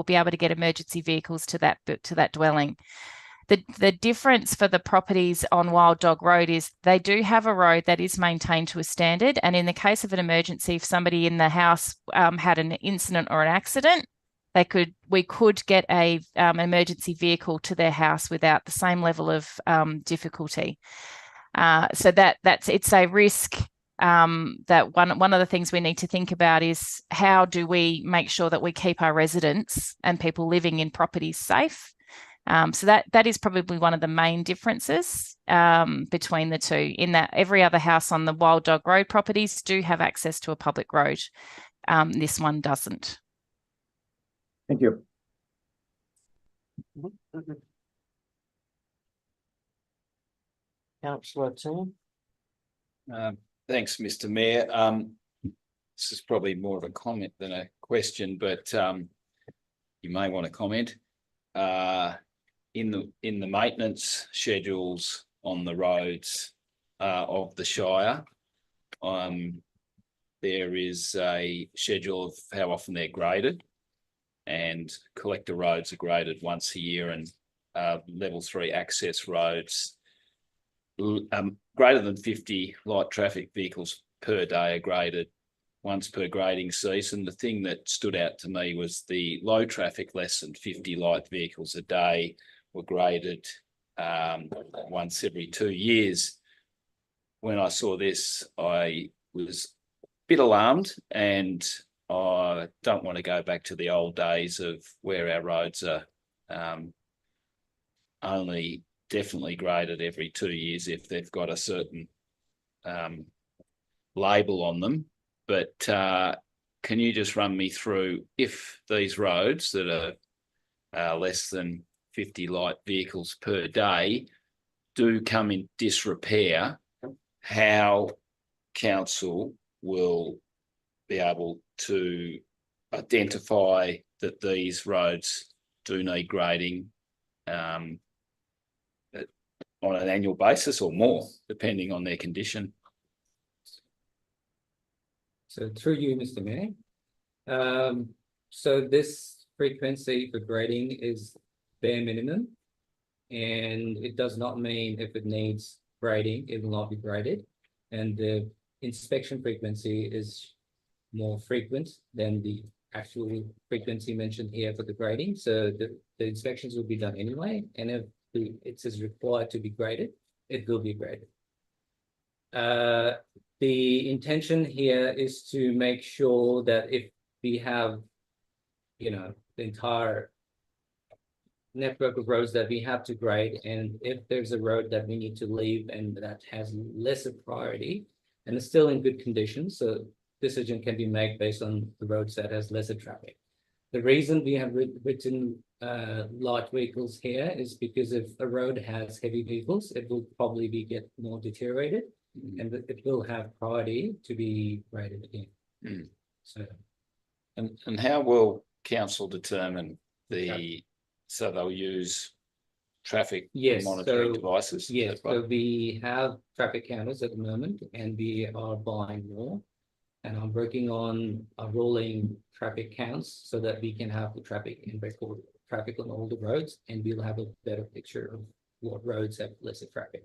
be able to get emergency vehicles to that dwelling. The difference for the properties on Wild Dog Road is they do have a road that is maintained to a standard. And in the case of an emergency, if somebody in the house had an incident or an accident, we could get an emergency vehicle to their house without the same level of difficulty. So it's a risk that one of the things we need to think about is how do we make sure that we keep our residents and people living in properties safe? So that is probably one of the main differences between the 2, in that every other house on the Wild Dog Road properties do have access to a public road. This one doesn't. Thank you. Councillor Tim. Thanks, Mr. Mayor. This is probably more of a comment than a question, but you may want to comment. In the maintenance schedules on the roads of the Shire, there is a schedule of how often they're graded. and collector roads are graded once a year, and level 3 access roads greater than 50 light traffic vehicles per day are graded once per grading season. The thing that stood out to me was the low traffic, less than 50 light vehicles a day were graded once every 2 years. When I saw this, I was a bit alarmed, and I don't want to go back to the old days of where our roads are only definitely graded every 2 years if they've got a certain label on them. But can you just run me through, if these roads that are less than 50 light vehicles per day do come in disrepair, how council will be able to identify that these roads do need grading on an annual basis or more, depending on their condition? So through you, Mr. Mayor. So this frequency for grading is bare minimum, and it does not mean if it needs grading, it will not be graded. And the inspection frequency is more frequent than the actual frequency mentioned here for the grading. So the inspections will be done anyway, and if it says required to be graded, it will be graded. The intention here is to make sure that if we have, the entire network of roads that we have to grade, and if there's a road that we need to leave and that has lesser priority and is still in good condition, so decision can be made based on the roads that has lesser traffic. The reason we have written light vehicles here is because if a road has heavy vehicles, it will probably get more deteriorated, and it will have priority to be graded again. So, and how will council determine so they'll use traffic monitoring devices? Yes, so we have traffic counters at the moment, and we are buying more. And I'm working on a rolling traffic counts so that we can have the traffic and record traffic on all the roads, and we'll have a better picture of what roads have lesser traffic.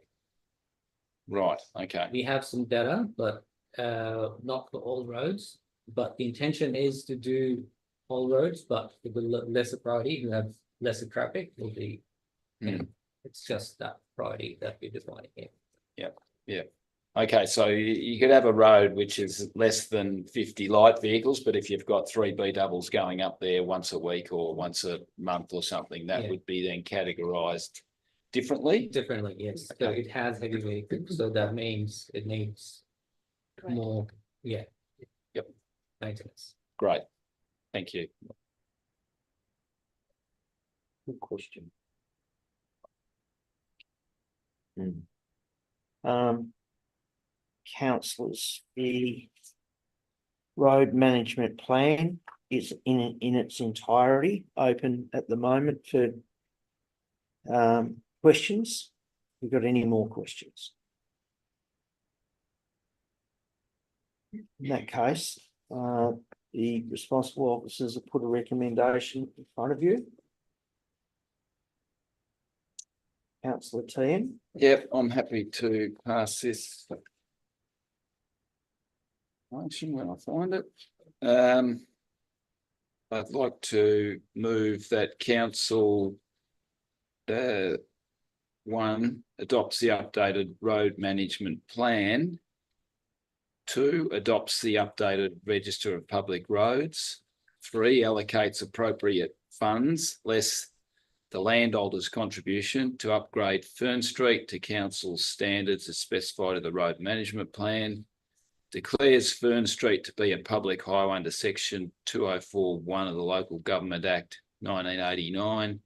Right, okay. We have some data, but not for all roads. But the intention is to do all roads, but with the lesser priority, who have lesser traffic, will be, it's just that priority that we're defining here. Yeah. Okay, so you could have a road which is less than 50 light vehicles, but if you've got 3 B doubles going up there once a week or once a month or something, that would be then categorised differently? Differently, yes. Okay. So it has heavy vehicles, so that means it needs more, maintenance. Great, thank you. Good question. Councillors, the road management plan is in its entirety open at the moment for questions. We've got any more questions? In that case, the responsible officers have put a recommendation in front of you. Councillor Tehan. Yep, I'm happy to pass this motion when I find it. I'd like to move that council 1 adopts the updated road management plan. 2 adopts the updated register of public roads. 3 allocates appropriate funds less the landholder's contribution to upgrade Fern Street to council's standards as specified in the road management plan. Declares Fern Street to be a public highway under section 204(1) of the Local Government Act 1989.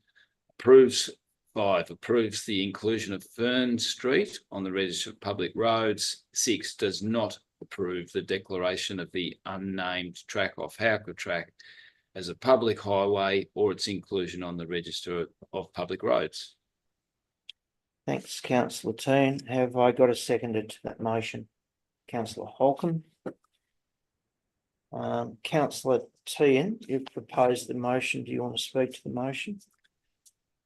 Approves the inclusion of Fern Street on the register of public roads. 6 does not approve the declaration of the unnamed track off Howker Track as a public highway or its inclusion on the register of public roads. Thanks, Councillor Tehan. Have I got a seconder to that motion? Councillor Holcomb. Councillor Tehan, you've proposed the motion. Do you want to speak to the motion?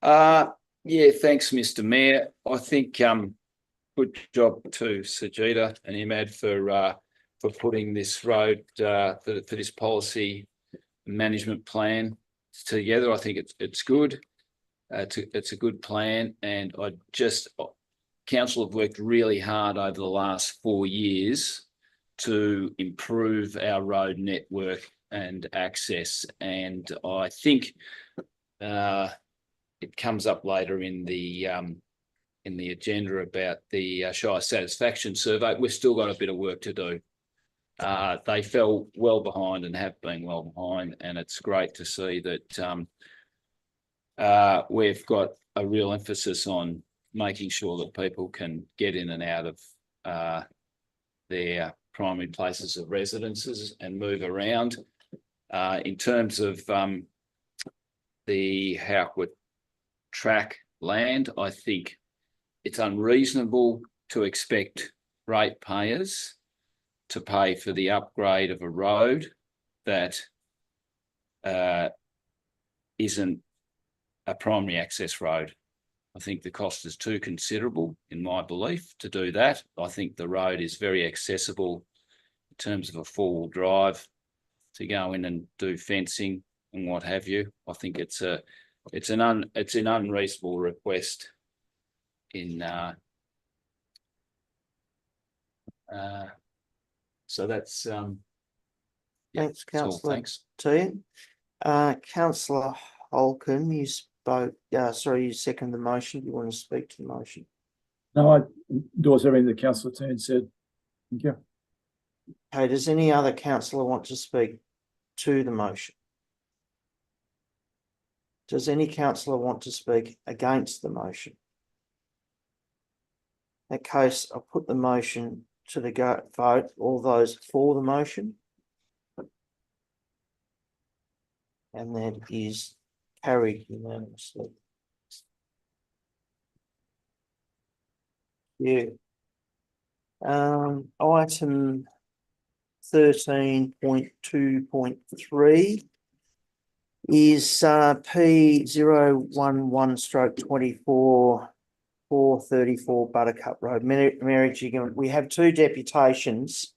Yeah, thanks, Mr. Mayor. I think good job to Sajida and Imad for putting this road for this policy management plan together. I think it's good. It's a good plan, and council have worked really hard over the last 4 years to improve our road network and access, and I think it comes up later in the agenda about the Shire satisfaction survey. We've still got a bit of work to do. They fell well behind and have been well behind, and it's great to see that we've got a real emphasis on making sure that people can get in and out of their primary places of residences and move around. In terms of the Howard track land, I think it's unreasonable to expect ratepayers to pay for the upgrade of a road that isn't a primary access road. I think the cost is too considerable, in my belief, to do that. I think the road is very accessible in terms of a four-wheel drive to go in and do fencing and what have you. I think it's an unreasonable request in so that's Thanks, Councillor thanks. Tehan. Councillor Holcomb, you spoke, you second the motion. Do you want to speak to the motion? No, I endorse everything that Councillor Tehan said. Thank you. Okay, does any other councillor want to speak to the motion? Does any councillor want to speak against the motion? In that case, I'll put the motion to the vote. All those for the motion? And that is carried unanimously. Yeah. Item 13.2.3 is P011/24 434 Buttercup Road, Marriagingham. We have two deputations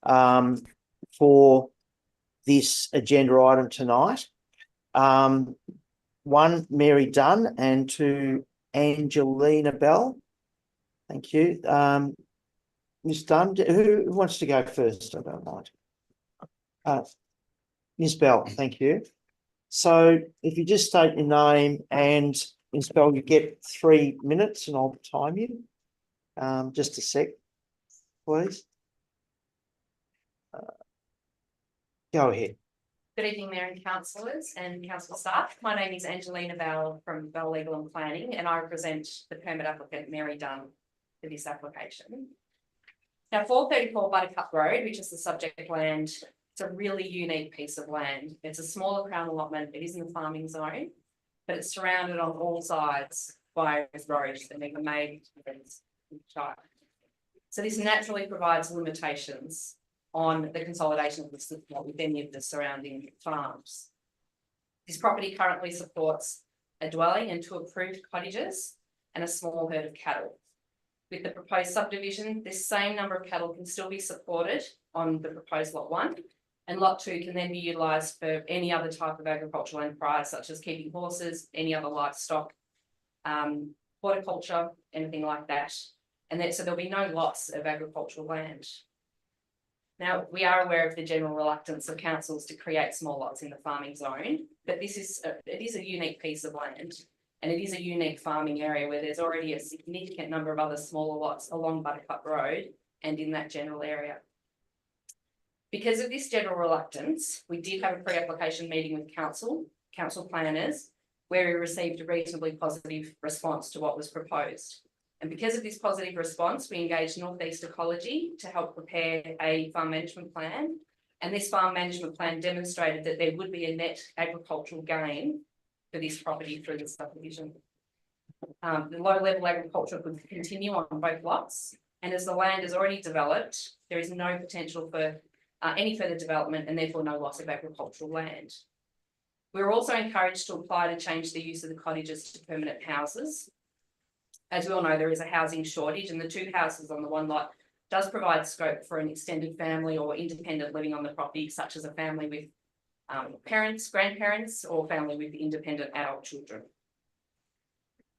for this agenda item tonight. One, Mary Dunn, and two, Angelina Bell. Thank you. Ms. Dunn, who wants to go first? I don't mind. Ms. Bell, thank you. So if you just state your name and Ms. Bell, you get 3 minutes and I'll time you. Just a sec, please. Go ahead. Good evening, Mayor and councillors and council staff. My name is Angelina Bell from Bell Legal and Planning, and I represent the permit applicant Mary Dunn for this application. Now, 434 Buttercup Road, which is the subject land, it's a really unique piece of land. It's a smaller crown allotment. It is in the farming zone, but it's surrounded on all sides by roads that never made Shire. So this naturally provides limitations on the consolidation of with any of the surrounding farms. This property currently supports a dwelling and 2 approved cottages and a small herd of cattle. With the proposed subdivision, this same number of cattle can still be supported on the proposed lot 1, and lot 2 can then be utilised for any other type of agricultural enterprise, such as keeping horses, any other livestock, horticulture, anything like that. And then, so there'll be no lots of agricultural land. Now, we are aware of the general reluctance of councils to create small lots in the farming zone, but it is a unique piece of land, and it is a unique farming area where there's already a significant number of other smaller lots along Buttercup Road and in that general area. Because of this general reluctance, we did have a pre-application meeting with council planners, where we received a reasonably positive response to what was proposed. And because of this positive response, we engaged North East Ecology to help prepare a farm management plan. And this farm management plan demonstrated that there would be a net agricultural gain for this property through the subdivision. The low-level agriculture could continue on both lots. And as the land is already developed, there is no potential for any further development and therefore no loss of agricultural land. We're also encouraged to apply to change the use of the cottages to permanent houses. As we all know, there is a housing shortage, and the 2 houses on the one lot does provide scope for an extended family or independent living on the property, such as a family with parents, grandparents, or family with independent adult children.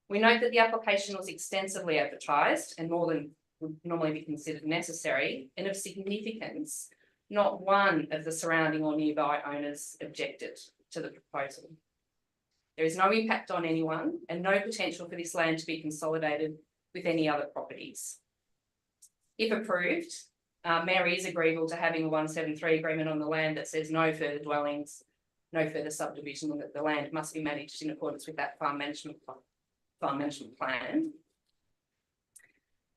We note that the application was extensively advertised and more than would normally be considered necessary, and of significance, not one of the surrounding or nearby owners objected to the proposal. There is no impact on anyone and no potential for this land to be consolidated with any other properties. If approved, Mayor is agreeable to having a 173 agreement on the land that says no further dwellings, no further subdivision, and that the land must be managed in accordance with that farm management plan.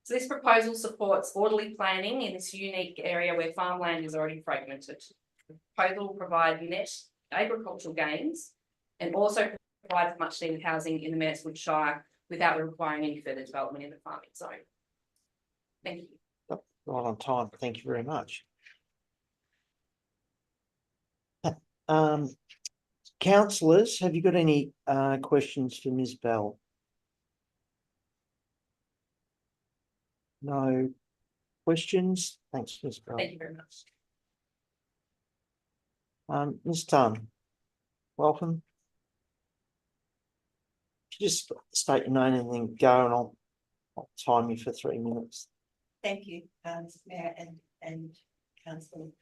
So this proposal supports orderly planning in this unique area where farmland is already fragmented. The proposal will provide net agricultural gains and also provide much needed housing in the Mansfield Shire without requiring any further development in the farming zone. Thank you. Right on time. Thank you very much. Councillors, have you got any questions for Ms. Bell? No questions? Thanks, Ms. Bell. Thank you very much. Ms. Dunn, welcome. Just state your name and then go, and I'll time you for 3 minutes. Thank you, Mr. Mayor and Council.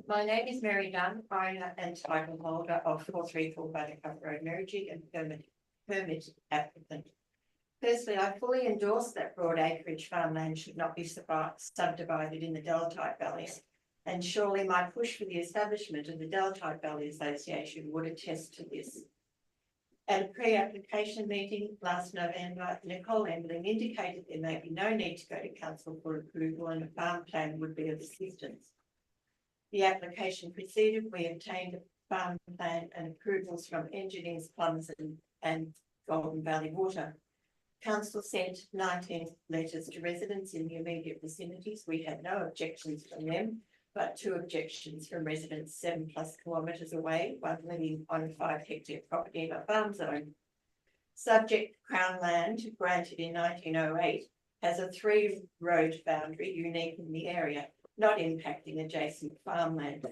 My name is Mary Dunn, owner and title holder of 434 Buttercup Road, Merrijig, and permit applicant. Firstly, I fully endorse that broad acreage farmland should not be subdivided in the Delatite Valleys, and surely my push for the establishment of the Delatite Valley Association would attest to this. At a pre-application meeting last November, Nicole Embling indicated there may be no need to go to council for approval and a farm plan would be of assistance. The application proceeded, we obtained a farm plan and approvals from Engineers, Plumbers and Golden Valley Water. Council sent 19 letters to residents in the immediate vicinities. We had no objections from them, but 2 objections from residents 7+ kilometres away, one living on a 5-hectare property in a farm zone. Subject Crown land granted in 1908 has a 3-road boundary unique in the area, not impacting adjacent farmland.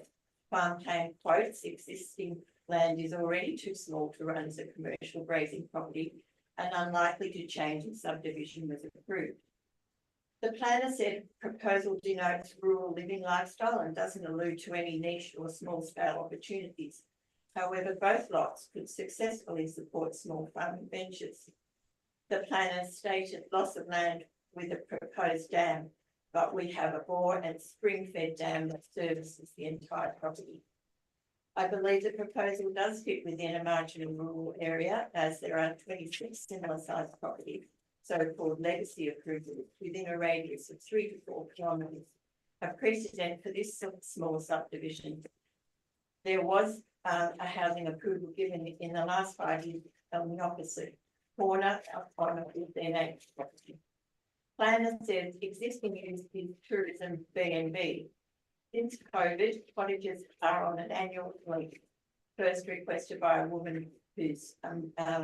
Farm plan quotes existing land is already too small to run as a commercial grazing property and unlikely to change if subdivision was approved. The planner said proposal denotes rural living lifestyle and doesn't allude to any niche or small scale opportunities. However, both lots could successfully support small farming ventures. The planner stated loss of land with a proposed dam, but we have a bore and spring-fed dam that services the entire property. I believe the proposal does fit within a marginal rural area, as there are 26 similar sized properties, so-called legacy approvals, within a radius of 3 to 4 kilometres. A precedent for this small subdivision. There was a housing approval given in the last 5 years on the opposite corner on a 15-acre property. Planner says existing use is tourism B&B. Since COVID, cottages are on an annual lease, first requested by a woman whose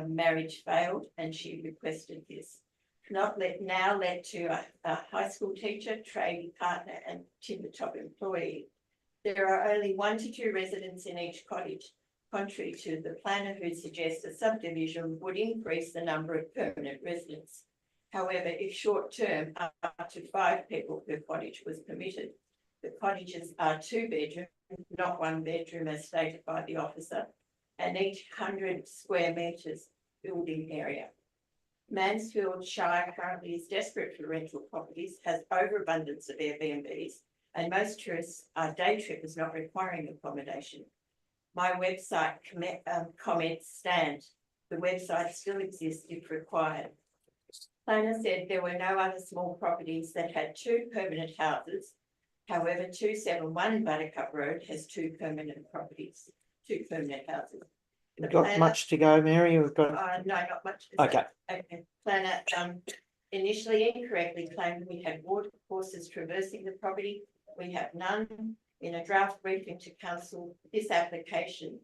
marriage failed, and she requested this. Now led to a high school teacher, tradie partner, and timber top employee. There are only 1 to 2 residents in each cottage, contrary to the planner who suggests a subdivision would increase the number of permanent residents. However, if short-term up to 5 people per cottage was permitted, the cottages are 2-bedroom, not 1 bedroom as stated by the officer, and each 100 square metres building area. Mansfield Shire currently is desperate for rental properties, has overabundance of Airbnbs, and most tourists are day trippers not requiring accommodation. My website comments stand. The website still exists if required. Planner said there were no other small properties that had 2 permanent houses. However, 271 Buttercup Road has 2 permanent properties, 2 permanent houses. We've got much to go, Mary. We've got no, not much to okay. say. Okay. Planner initially incorrectly claimed we had water courses traversing the property. We have none. in a draft briefing to council this application.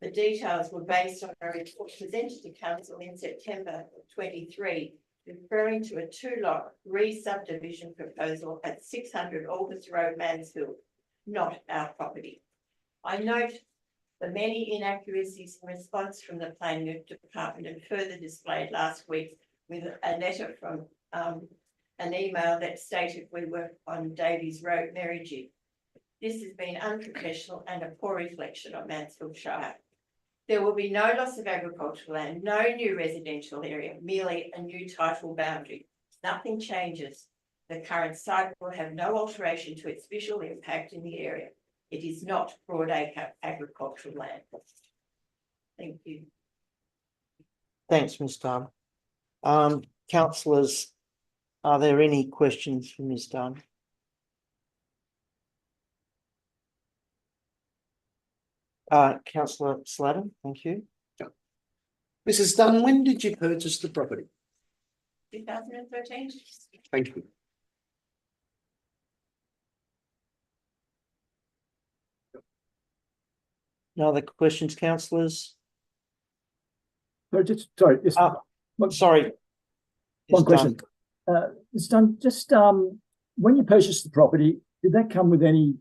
The details were based on a report presented to council in September 23, referring to a 2-lot re-subdivision proposal at 600 August Road, Mansfield, not our property. I note the many inaccuracies in response from the planning department and further displayed last week with a letter from an email that stated we were on Davies Road, Merrijig. This has been unprofessional and a poor reflection of Mansfield Shire. There will be no loss of agricultural land, no new residential area, merely a new title boundary. Nothing changes. The current site will have no alteration to its visual impact in the area. It is not broadacre agricultural land. Thank you. Thanks, Ms. Dunn. Councillors, are there any questions for Ms. Dunn? Councillor Sladen, thank you. Mrs. Dunn, when did you purchase the property? 2013. Thank you. No other questions, councillors? No, sorry. Sorry. One question. It's done. Just when you purchased the property, did that come with any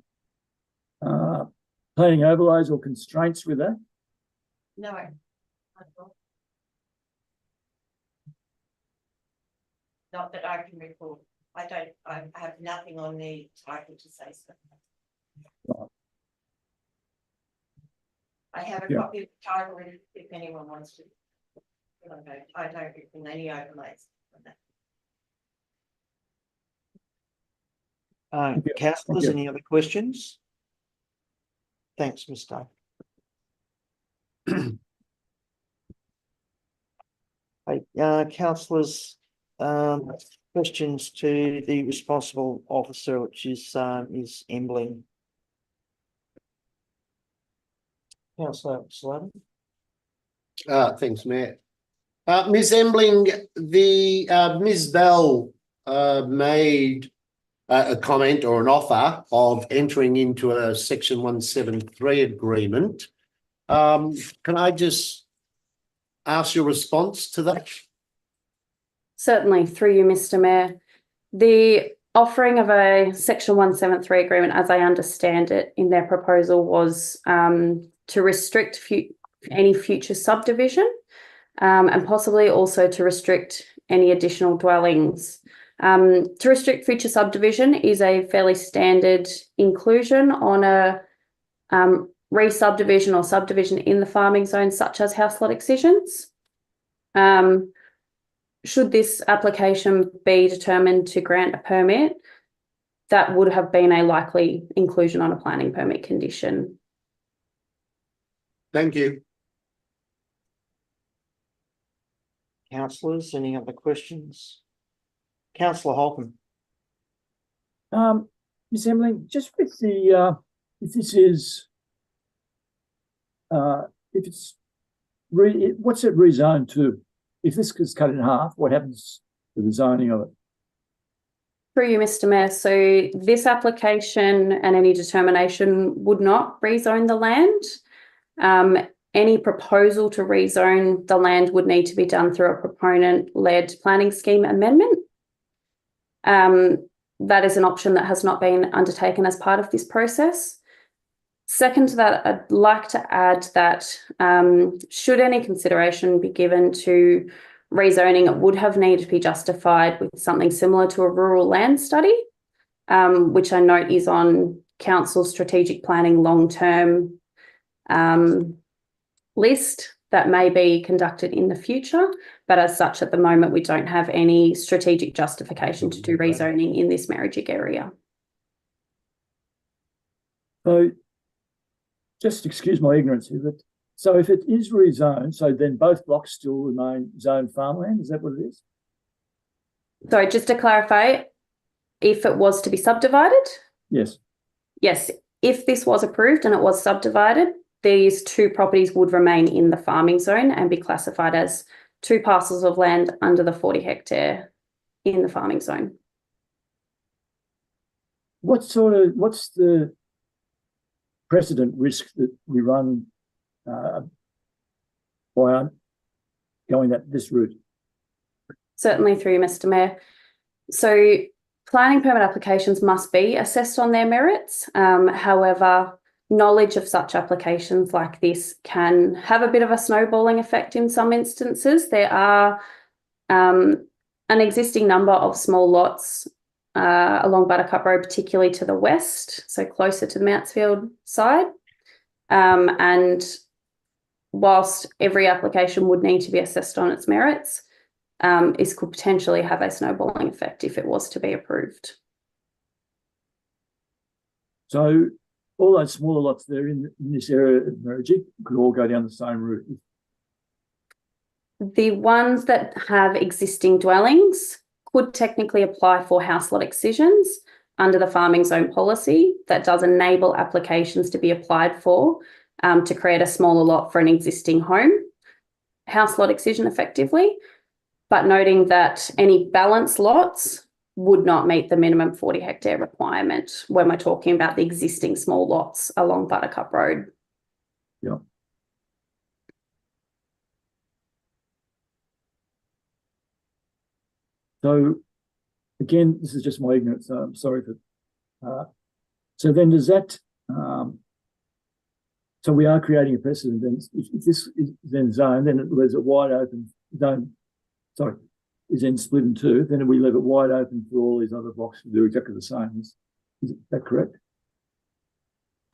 planning overlays or constraints with that? No. Not that I can recall. I have nothing on the title to say so. Right. I have a copy of the title if anyone wants to. I don't recall any overlays on that. Councillors, any other questions? Thanks, Mr. Councillors, questions to the responsible officer, which is Embling. Councillor Sladen. Thanks, Mayor. Ms. Embling, Ms. Bell made a comment or an offer of entering into a Section 173 agreement. Can I just ask your response to that? Certainly, through you, Mr. Mayor. The offering of a Section 173 agreement, as I understand it, in their proposal was to restrict any future subdivision and possibly also to restrict any additional dwellings. To restrict future subdivision is a fairly standard inclusion on a re-subdivision or subdivision in the farming zone, such as house lot excisions. Should this application be determined to grant a permit, that would have been a likely inclusion on a planning permit condition. Thank you. Councillors, any other questions? Councillor Holcomb. Ms. Embling, just with the if this is if it's what's it rezoned to? If this is cut in half, what happens to the zoning of it? Through you, Mr. Mayor. So this application and any determination would not rezone the land. Any proposal to rezone the land would need to be done through a proponent-led planning scheme amendment. That is an option that has not been undertaken as part of this process. Second to that, I'd like to add that should any consideration be given to rezoning, it would have needed to be justified with something similar to a rural land study, which I note is on Council's strategic planning long-term list that may be conducted in the future. But as such, at the moment, we don't have any strategic justification to do rezoning in this Merrijig area. So, just excuse my ignorance here, but so if it is rezoned, so then both blocks still remain zoned farmland, is that what it is? So just to clarify, if it was to be subdivided? Yes. Yes, if this was approved and it was subdivided, these two properties would remain in the farming zone and be classified as two parcels of land under the 40 hectare in the farming zone. What's the precedent risk that we run by going this route? Certainly through you, Mr. Mayor. So planning permit applications must be assessed on their merits. However, knowledge of such applications like this can have a bit of a snowballing effect in some instances. There are an existing number of small lots along Buttercup Road, particularly to the west, so closer to the Mansfield side. And whilst every application would need to be assessed on its merits, this could potentially have a snowballing effect if it was to be approved. So all those smaller lots there in this area of Merrigy could all go down the same route. The ones that have existing dwellings could technically apply for house lot excisions under the farming zone policy that does enable applications to be applied for to create a smaller lot for an existing home, house lot excision effectively, but noting that any balance lots would not meet the minimum 40 hectare requirement when we're talking about the existing small lots along Buttercup Road. Yeah. So again, this is just my ignorance, so I'm sorry for so then does that so we are creating a precedent, then if this is then zoned, then it leaves a wide open zone, sorry, is then split in two, then we leave it wide open for all these other blocks to do exactly the same. Is that correct?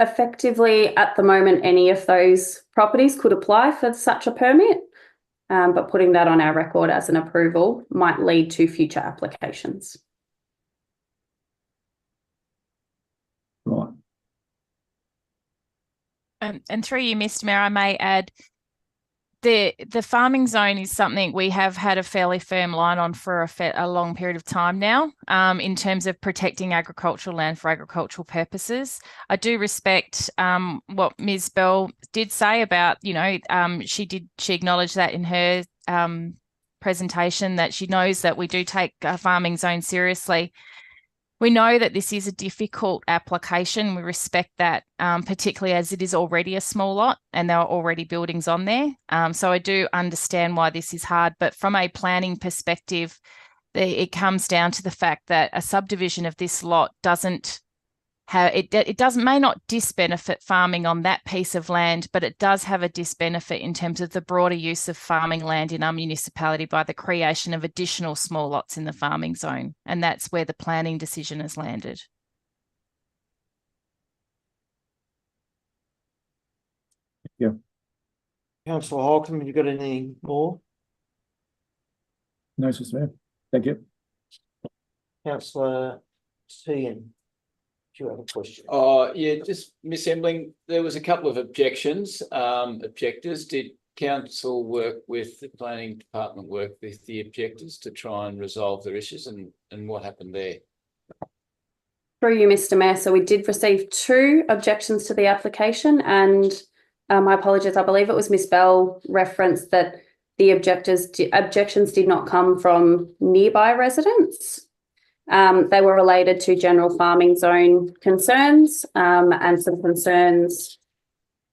Effectively, at the moment, any of those properties could apply for such a permit, but putting that on our record as an approval might lead to future applications. Right. And through you, Mr. Mayor, I may add, the farming zone is something we have had a fairly firm line on for a long period of time now, in terms of protecting agricultural land for agricultural purposes. I do respect what Ms. Bell did say about, she acknowledged that in her presentation, that she knows that we do take a farming zone seriously. We know that this is a difficult application. We respect that, particularly as it is already a small lot and there are already buildings on there. So I do understand why this is hard, but from a planning perspective, it comes down to the fact that a subdivision of this lot doesn't have, may not disbenefit farming on that piece of land, but it does have a disbenefit in terms of the broader use of farming land in our municipality by the creation of additional small lots in the farming zone. And that's where the planning decision has landed. Yeah. Councillor Holcomb, have you got anything more? No, Mr. Mayor. Thank you. Councillor Tehan, do you have a question? Yeah, just Miss Embling, there was a couple of objectors. Did council work with the planning department, work with the objectors to try and resolve their issues, and what happened there? Through you, Mr. Mayor. So we did receive 2 objections to the application, and my apologies, I believe it was Miss Bell referenced that the objections did not come from nearby residents. They were related to general farming zone concerns and some concerns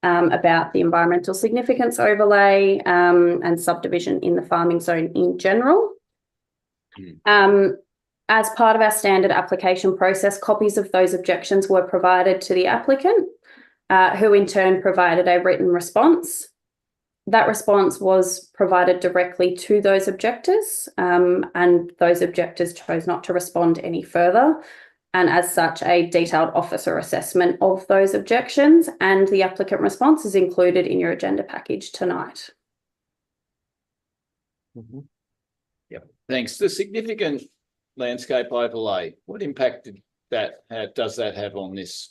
about the environmental significance overlay and subdivision in the farming zone in general. As part of our standard application process, copies of those objections were provided to the applicant, who in turn provided a written response. That response was provided directly to those objectors, and those objectors chose not to respond any further. And as such, a detailed officer assessment of those objections and the applicant response is included in your agenda package tonight. Yep. Thanks. The significant landscape overlay, what impact does that have on this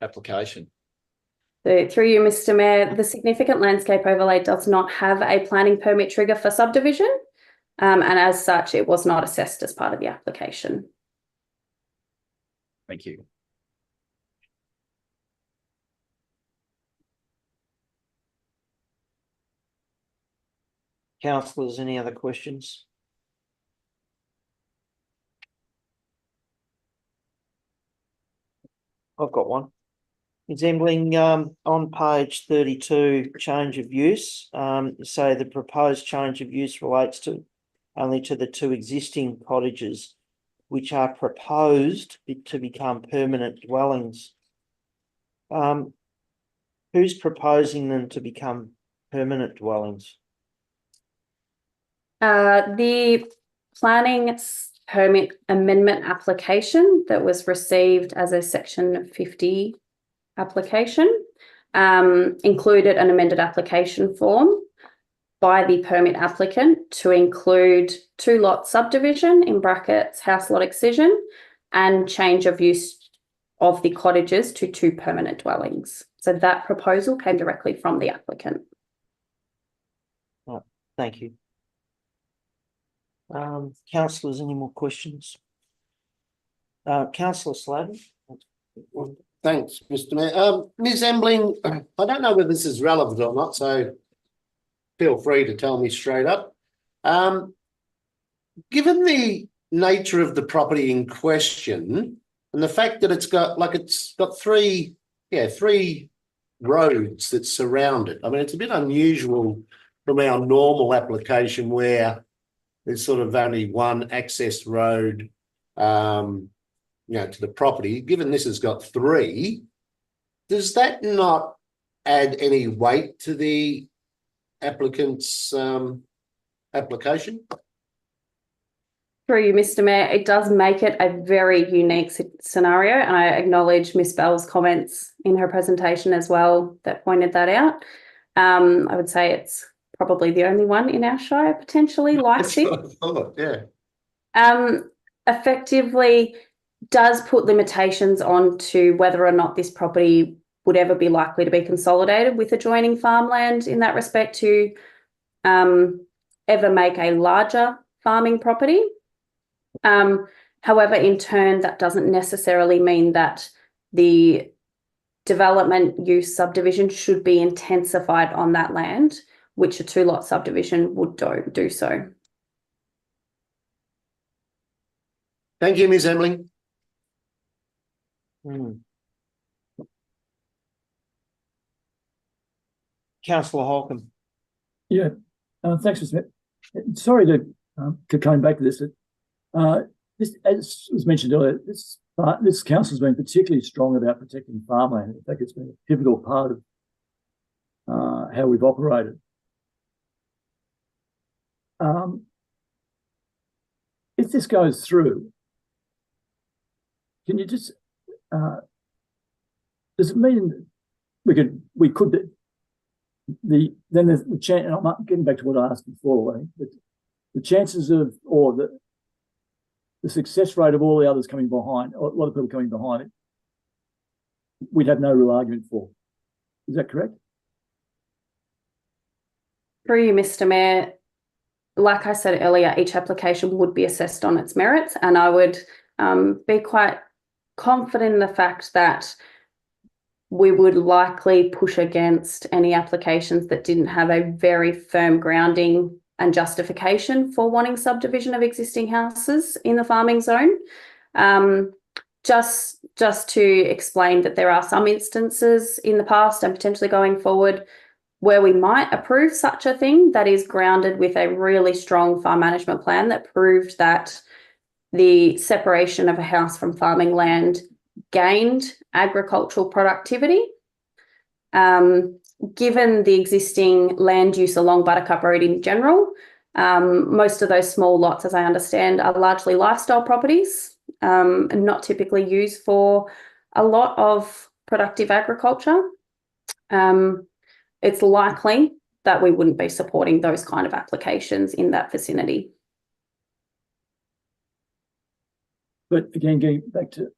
application? Through you, Mr. Mayor, the significant landscape overlay does not have a planning permit trigger for subdivision, and as such, it was not assessed as part of the application. Thank you. Councillors, any other questions? I've got one. Ms Embling, on page 32, change of use, so the proposed change of use relates to only to the 2 existing cottages, which are proposed to become permanent dwellings. Who's proposing them to become permanent dwellings? The planning permit amendment application that was received as a Section 50 application included an amended application form by the permit applicant to include 2-lot subdivision in brackets house lot excision and change of use of the cottages to 2 permanent dwellings. So that proposal came directly from the applicant. Right, thank you. Councillors, any more questions? Councillor Sladen. Thanks, Mr. Mayor. Ms Embling, I don't know whether this is relevant or not, so feel free to tell me straight up. Given the nature of the property in question and the fact that it's got 3 roads that surround it, I mean, it's a bit unusual from our normal application where there's sort of only one access road, to the property. Given this has got 3, does that not add any weight to the applicant's application? Through you, Mr. Mayor, it does make it a very unique scenario, and I acknowledge Ms Bell's comments in her presentation as well that pointed that out. I would say it's probably the only one in our shire potentially like this. Yeah. Effectively does put limitations on to whether or not this property would ever be likely to be consolidated with adjoining farmland in that respect to ever make a larger farming property. However, in turn, that doesn't necessarily mean that the development use subdivision should be intensified on that land, which a 2-lot subdivision would do so. Thank you, Ms Embling. Councillor Holcomb. Yeah, thanks, Mr. Smith. Sorry to coming back to this. This, as was mentioned earlier, this council has been particularly strong about protecting farmland. In fact, it's been a pivotal part of how we've operated. If this goes through, can you just does it mean we could then there's the chance, and I'm getting back to what I asked before, I think, but the chances of, or the success rate of all the others coming behind, or a lot of people coming behind it, we'd have no real argument for. Is that correct? Through you, Mr. Mayor, like I said earlier, each application would be assessed on its merits, and I would be quite confident in the fact that we would likely push against any applications that didn't have a very firm grounding and justification for wanting subdivision of existing houses in the farming zone. Just to explain that there are some instances in the past and potentially going forward where we might approve such a thing that is grounded with a really strong farm management plan that proved that the separation of a house from farming land gained agricultural productivity. Given the existing land use along Buttercup Road in general, most of those small lots, as I understand, are largely lifestyle properties and not typically used for a lot of productive agriculture. It's likely that we wouldn't be supporting those kind of applications in that vicinity. But again, getting back to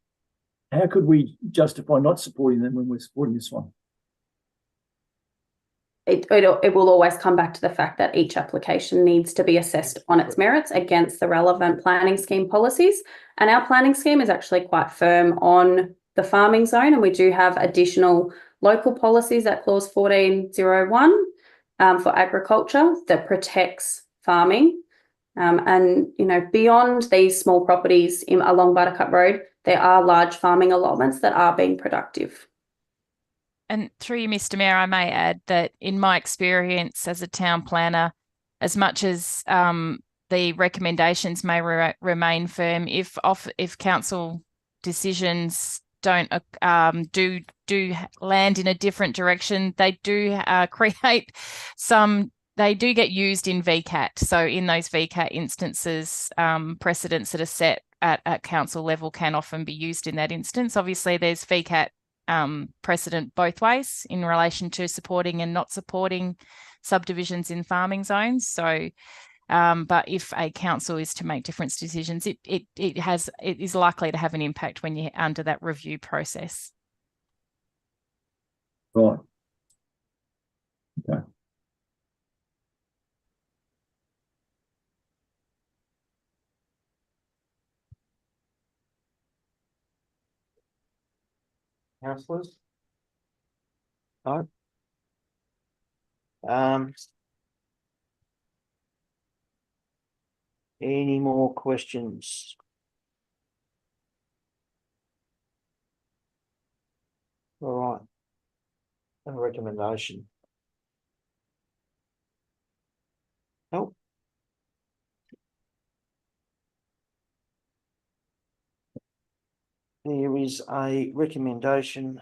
how could we justify not supporting them when we're supporting this one? It will always come back to the fact that each application needs to be assessed on its merits against the relevant planning scheme policies. And our planning scheme is actually quite firm on the farming zone, and we do have additional local policies at clause 14.01 for agriculture that protects farming. And, you know, beyond these small properties along Buttercup Road, there are large farming allotments that are being productive. And through you, Mr. Mayor, I may add that in my experience as a town planner, as much as the recommendations may remain firm, if council decisions don't do land in a different direction, they do create some. They do get used in VCAT. So in those VCAT instances, precedents that are set at council level can often be used in that instance. Obviously, there's VCAT precedent both ways in relation to supporting and not supporting subdivisions in farming zones. So, but if a council is to make different decisions, it is likely to have an impact when you're under that review process. Right. Okay. Councillors? No? Any more questions? All right. A recommendation. Nope. There is a recommendation,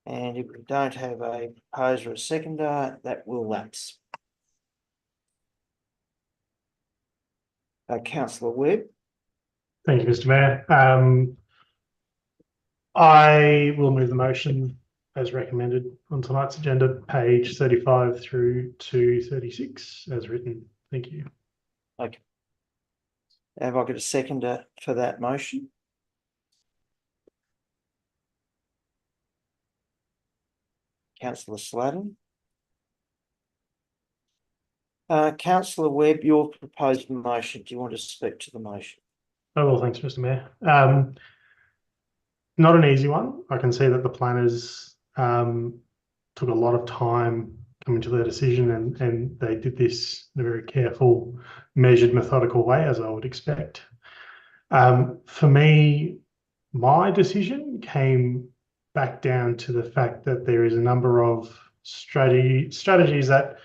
and if we don't have a proposer or a seconder, that will lapse. Councillor Webb. Thank you, Mr. Mayor. I will move the motion as recommended on tonight's agenda, page 35 through to 36 as written. Thank you. Okay. Have I got a seconder for that motion? Councillor Sladen. Councillor Webb, your proposed motion. Do you want to speak to the motion? Oh, well, thanks, Mr. Mayor. Not an easy one. I can see that the planners took a lot of time coming to their decision, and they did this in a very careful, measured, methodical way, as I would expect. For me, my decision came back down to the fact that there is a number of strategies that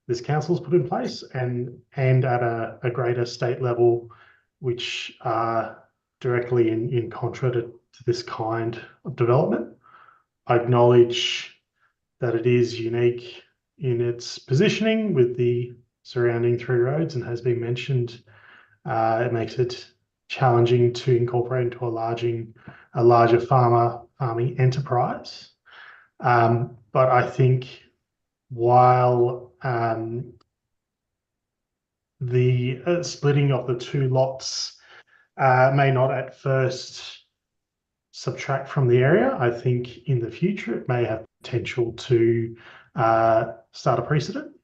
this council's put in place and at a greater state level, which are directly in contra to this kind of development. I acknowledge that it is unique in its positioning with the surrounding 3 roads and has been mentioned. It makes it challenging to incorporate into a larger farming enterprise. But I think while the splitting of the 2 lots may not at first subtract from the area, I think in the future it may have potential to start a precedent,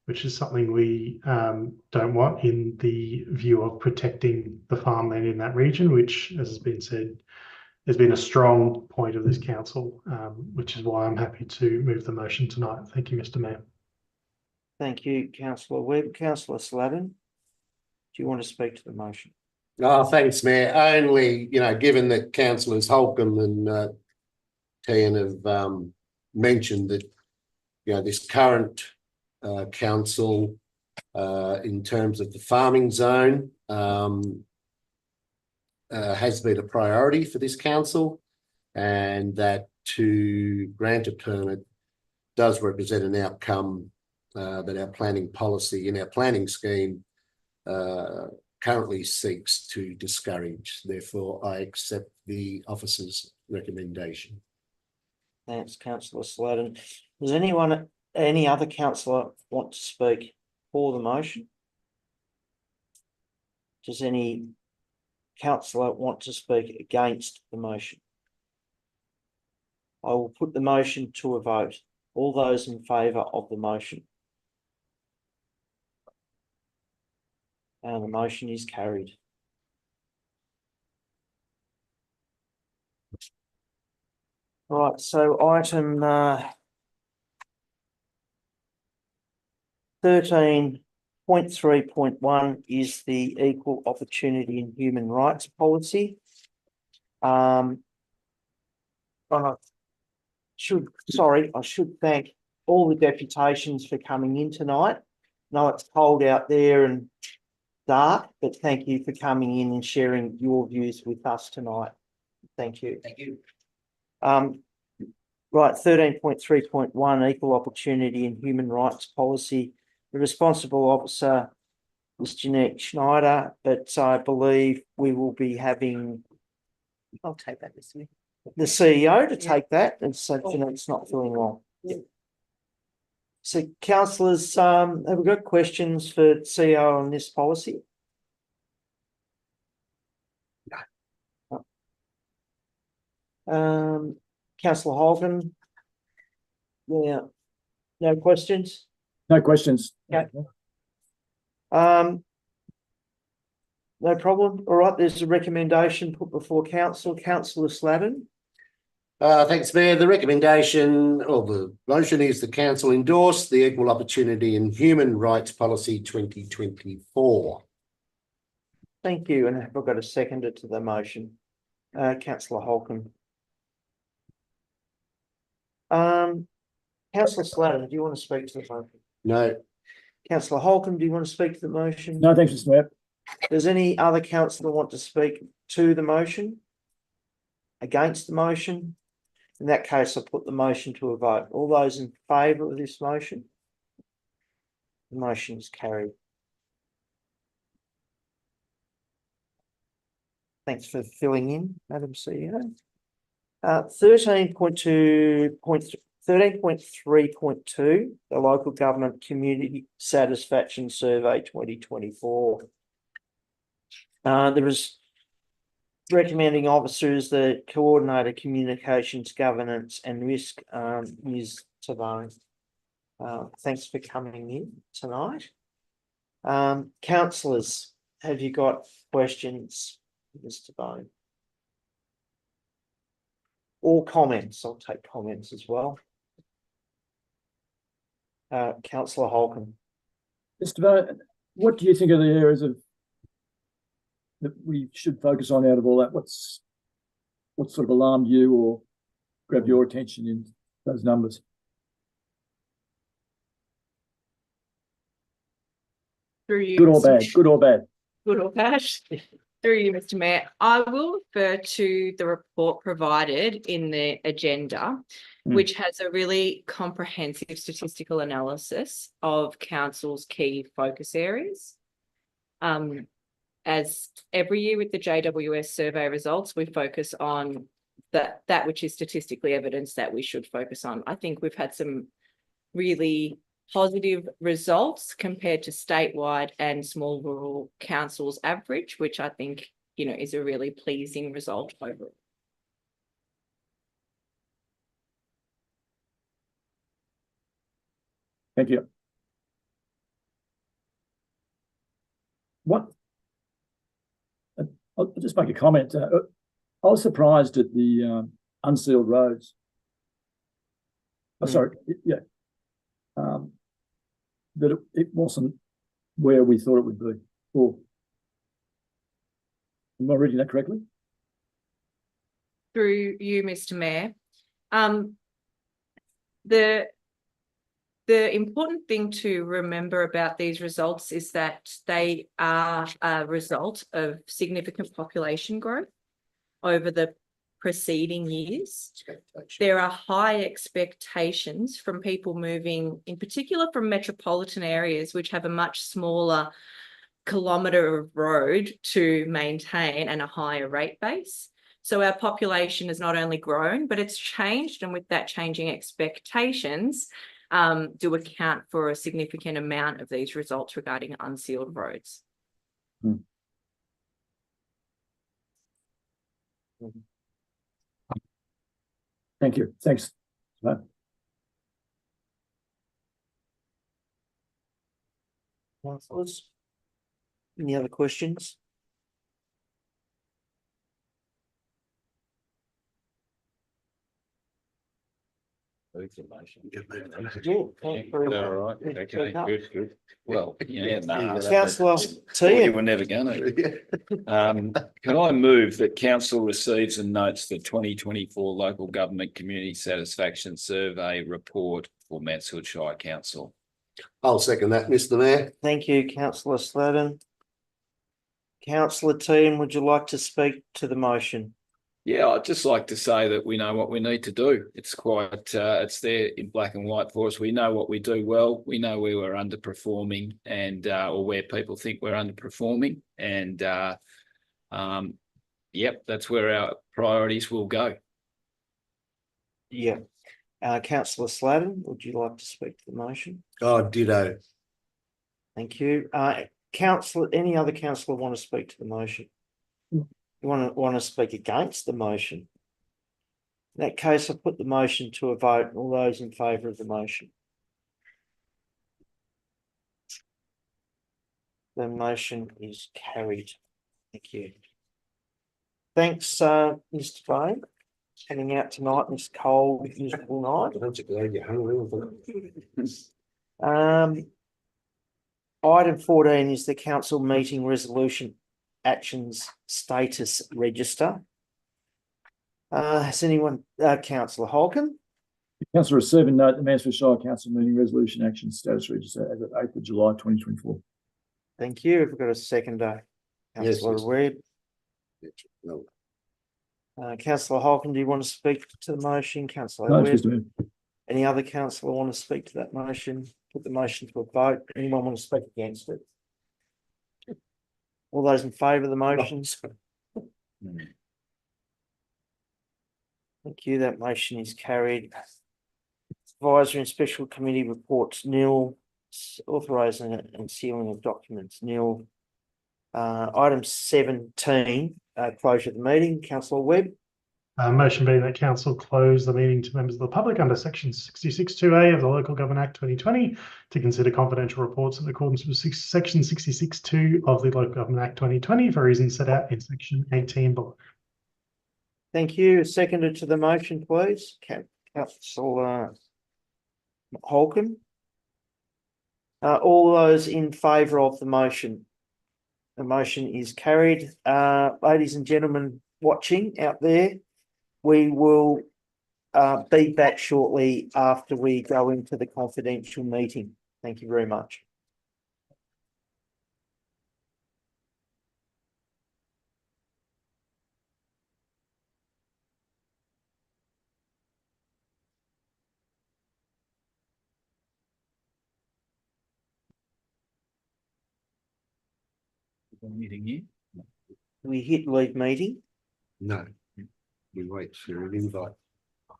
which is something we don't want in the view of protecting the farmland in that region, which, as has been said, has been a strong point of this council, which is why I'm happy to move the motion tonight. Thank you, Mr. Mayor. Thank you, Councillor Webb. Councillor Sladen, do you want to speak to the motion? Oh, thanks, Mayor. Only, given that councillors Holcomb and Tian have mentioned that, this current council, in terms of the farming zone, has been a priority for this council, and that to grant a permit does represent an outcome that our planning policy in our planning scheme currently seeks to discourage. Therefore, I accept the officer's recommendation. Thanks, Councillor Sladen. Does any other councillor want to speak for the motion? Does any councillor want to speak against the motion? I will put the motion to a vote. All those in favour of the motion? And the motion is carried. Right, so item 13.3.1 is the Equal Opportunity and Human Rights Policy. I should thank all the deputations for coming in tonight. No, it's cold out there and dark, but thank you for coming in and sharing your views with us tonight. Thank you. Thank you. Right, 13.3.1 Equal Opportunity and Human Rights Policy. The responsible officer is Jeanette Schneider, but I believe we will be having I'll take that with me. the CEO to take that, and so Jeanette's not feeling well. So councillors, have we got questions for CEO on this policy? Councillor Holden? Yeah, no questions? No questions. Okay. No problem. All right, there's a recommendation put before council. Councillor Slavin. Thanks, Mayor. The recommendation or the motion is the council endorse the Equal Opportunity and Human Rights Policy 2024. Thank you. And have I got a seconder to the motion? Councillor Holcomb. Councillor Slavin, do you want to speak to the motion? No. Councillor Holcomb, do you want to speak to the motion? No, thanks, Mr. Mayor. Does any other councillor want to speak to the motion? Against the motion? In that case, I'll put the motion to a vote. All those in favour of this motion? The motion is carried. Thanks for filling in, Madam CEO. 13.3.2, the Local Government Community Satisfaction Survey 2024. There is recommending officers the coordinator communications, governance and risk, Ms. Tabone. Thanks for coming in tonight. Councillors, have you got questions, Ms. Tabone? Or comments? I'll take comments as well. Councillor Holcomb. Mr. Mayor, what do you think are the areas that we should focus on out of all that? What sort of alarmed you or grabbed your attention in those numbers? Through you, Good or bad? Good or bad? Good or bad? Through you, Mr. Mayor, I will refer to the report provided in the agenda, which has a really comprehensive statistical analysis of council's key focus areas. As every year with the JWS survey results, we focus on that which is statistically evidence that we should focus on. I think we've had some really positive results compared to statewide and small rural councils average, which I think, is a really pleasing result overall. Thank you. I'll just make a comment. I was surprised at the unsealed roads. Oh, sorry, yeah. That it wasn't where we thought it would be. Or am I reading that correctly? Through you, Mr. Mayor. The important thing to remember about these results is that they are a result of significant population growth over the preceding years. There are high expectations from people moving, in particular from metropolitan areas, which have a much smaller kilometre of road to maintain and a higher rate base. So our population has not only grown, but it's changed, and with that changing expectations, do account for a significant amount of these results regarding unsealed roads. Thank you. Thanks. Councillors, any other questions? move the motion. Yeah, thank you very All much. right, okay, good. Well, yeah, Councillor thought T. you were never gonna. Can I move that council receives and notes the 2024 local government community satisfaction survey report for Mansfield Shire Council? I'll second that, Mr. Mayor. Thank you, councillor Sladen. Councillor Team, would you like to speak to the motion? Yeah, I'd just like to say that we know what we need to do. It's quite, it's there in black and white for us. We know what we do well. We know where we're underperforming and, or where people think we're underperforming. And, yep, that's where our priorities will go. Yeah. Councillor Sladen, would you like to speak to the motion? Oh, ditto. Thank you. Councillor, any other councillor want to speak to the motion? You want to speak against the motion? In that case, I'll put the motion to a vote. All those in favour of the motion? The motion is carried. Thank you. Thanks, Mr. Bain, coming out tonight in this cold, miserable night. Item 14 is the council meeting resolution actions status register. Has anyone, councillor Holcomb? Council receive and note the Mansfield Shire Council meeting resolution action status register as of 8th of July 2024. Thank you. Have we got a seconder? Yes, Councillor yes. Webb. No. Councillor Holcomb, do you want to speak to the motion? Councillor No, Webb. Mr. Mayor. Any other councillor want to speak to that motion? Put the motion to a vote. Anyone want to speak against it? All those in favour of the motions? Thank you. That motion is carried. Advisory and special committee reports nil. Authorising and sealing of documents nil. Item 17, closure of the meeting. Councillor Webb. Motion being that council close the meeting to members of the public under section 66(2)A of the Local Government Act 2020 to consider confidential reports in accordance with section 66(2) of the Local Government Act 2020 for reasons set out in section 18 below. Thank you. Seconded to the motion, please. Councillor Holcomb. All those in favour of the motion? The motion is carried. Ladies and gentlemen watching out there, we will be back shortly after we go into the confidential meeting. Thank you very much. Meeting here. We hit leave meeting. No. We wait for an invite.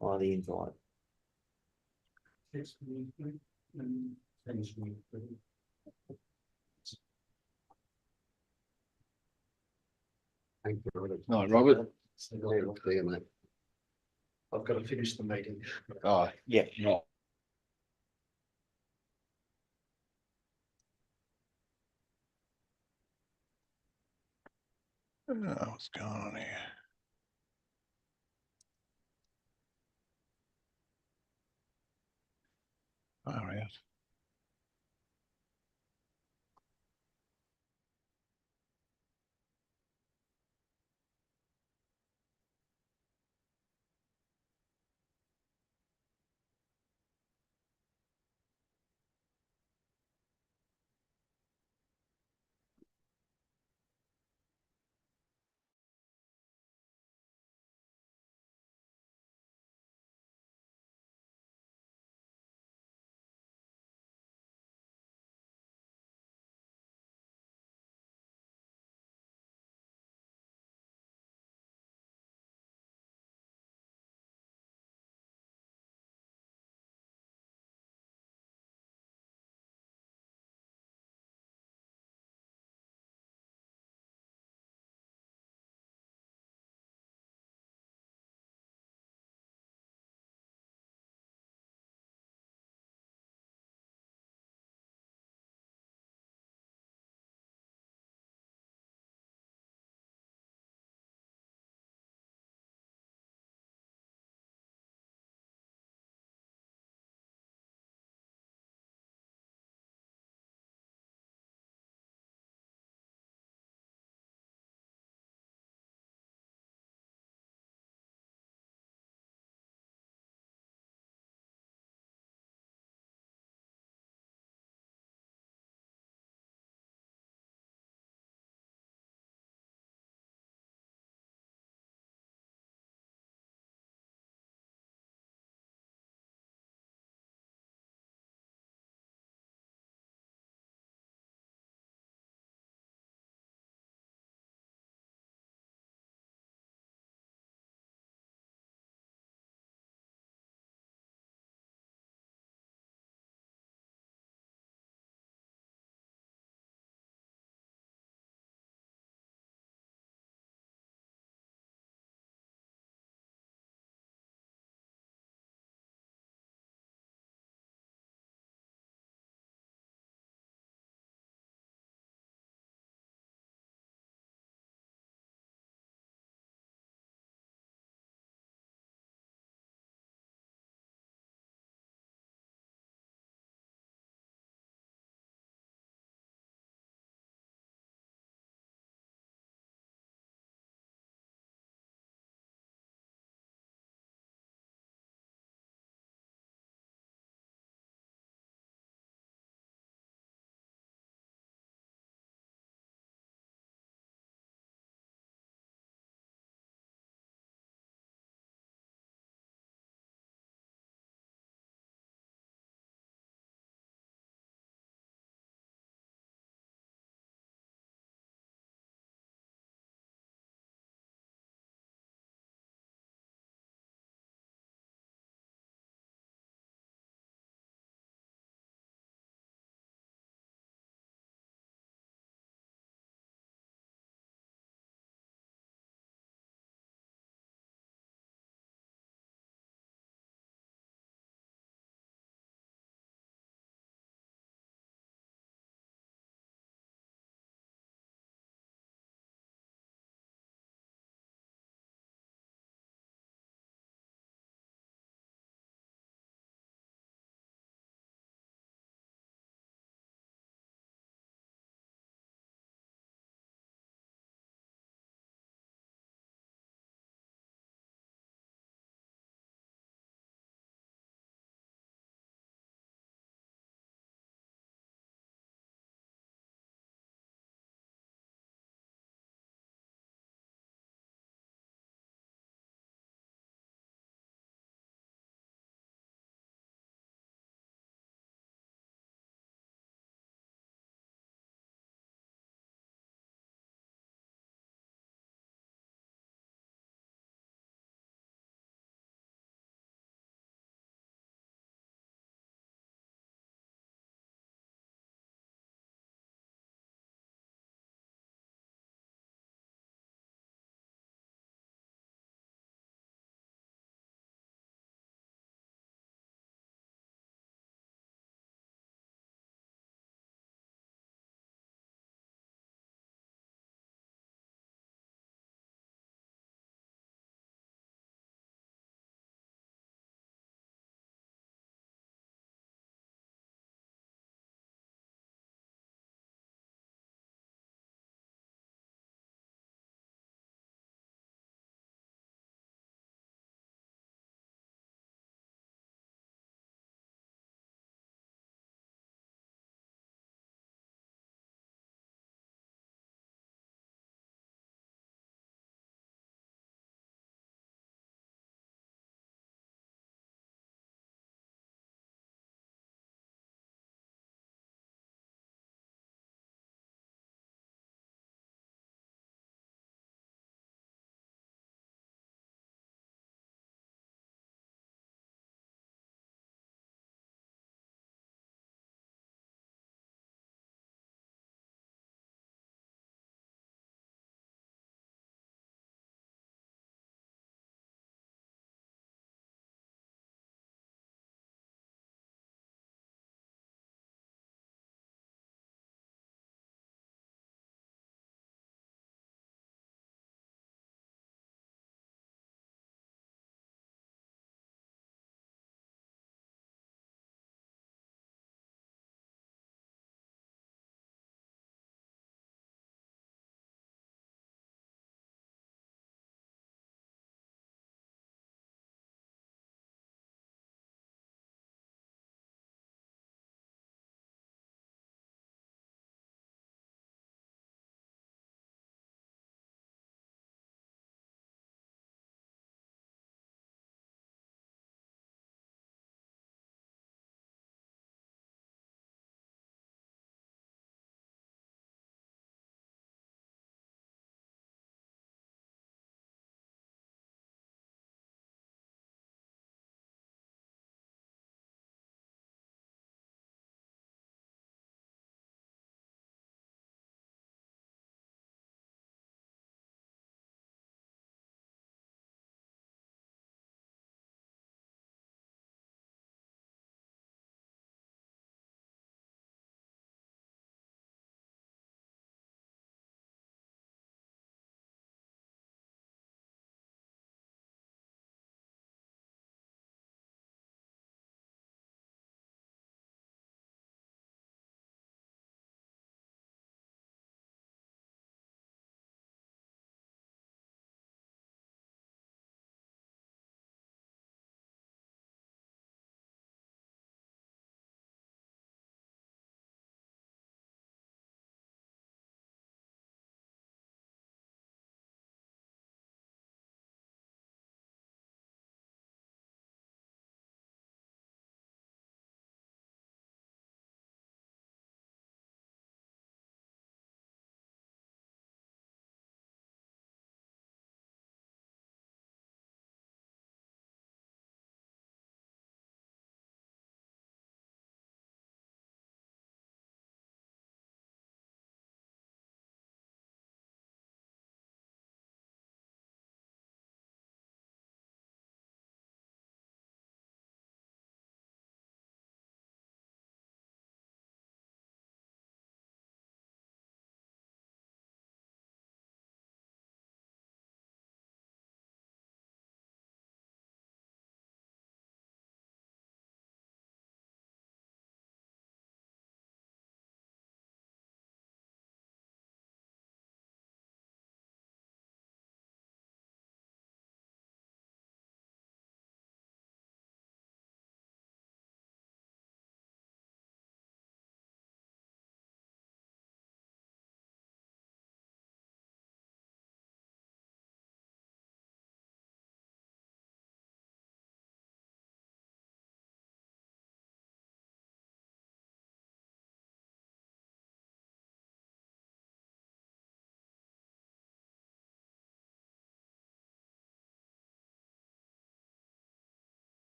By the invite. Thank you, Robert. No, Robert. There, mate. I've got to finish the meeting. Oh, Yeah. no. What's going on here? All right.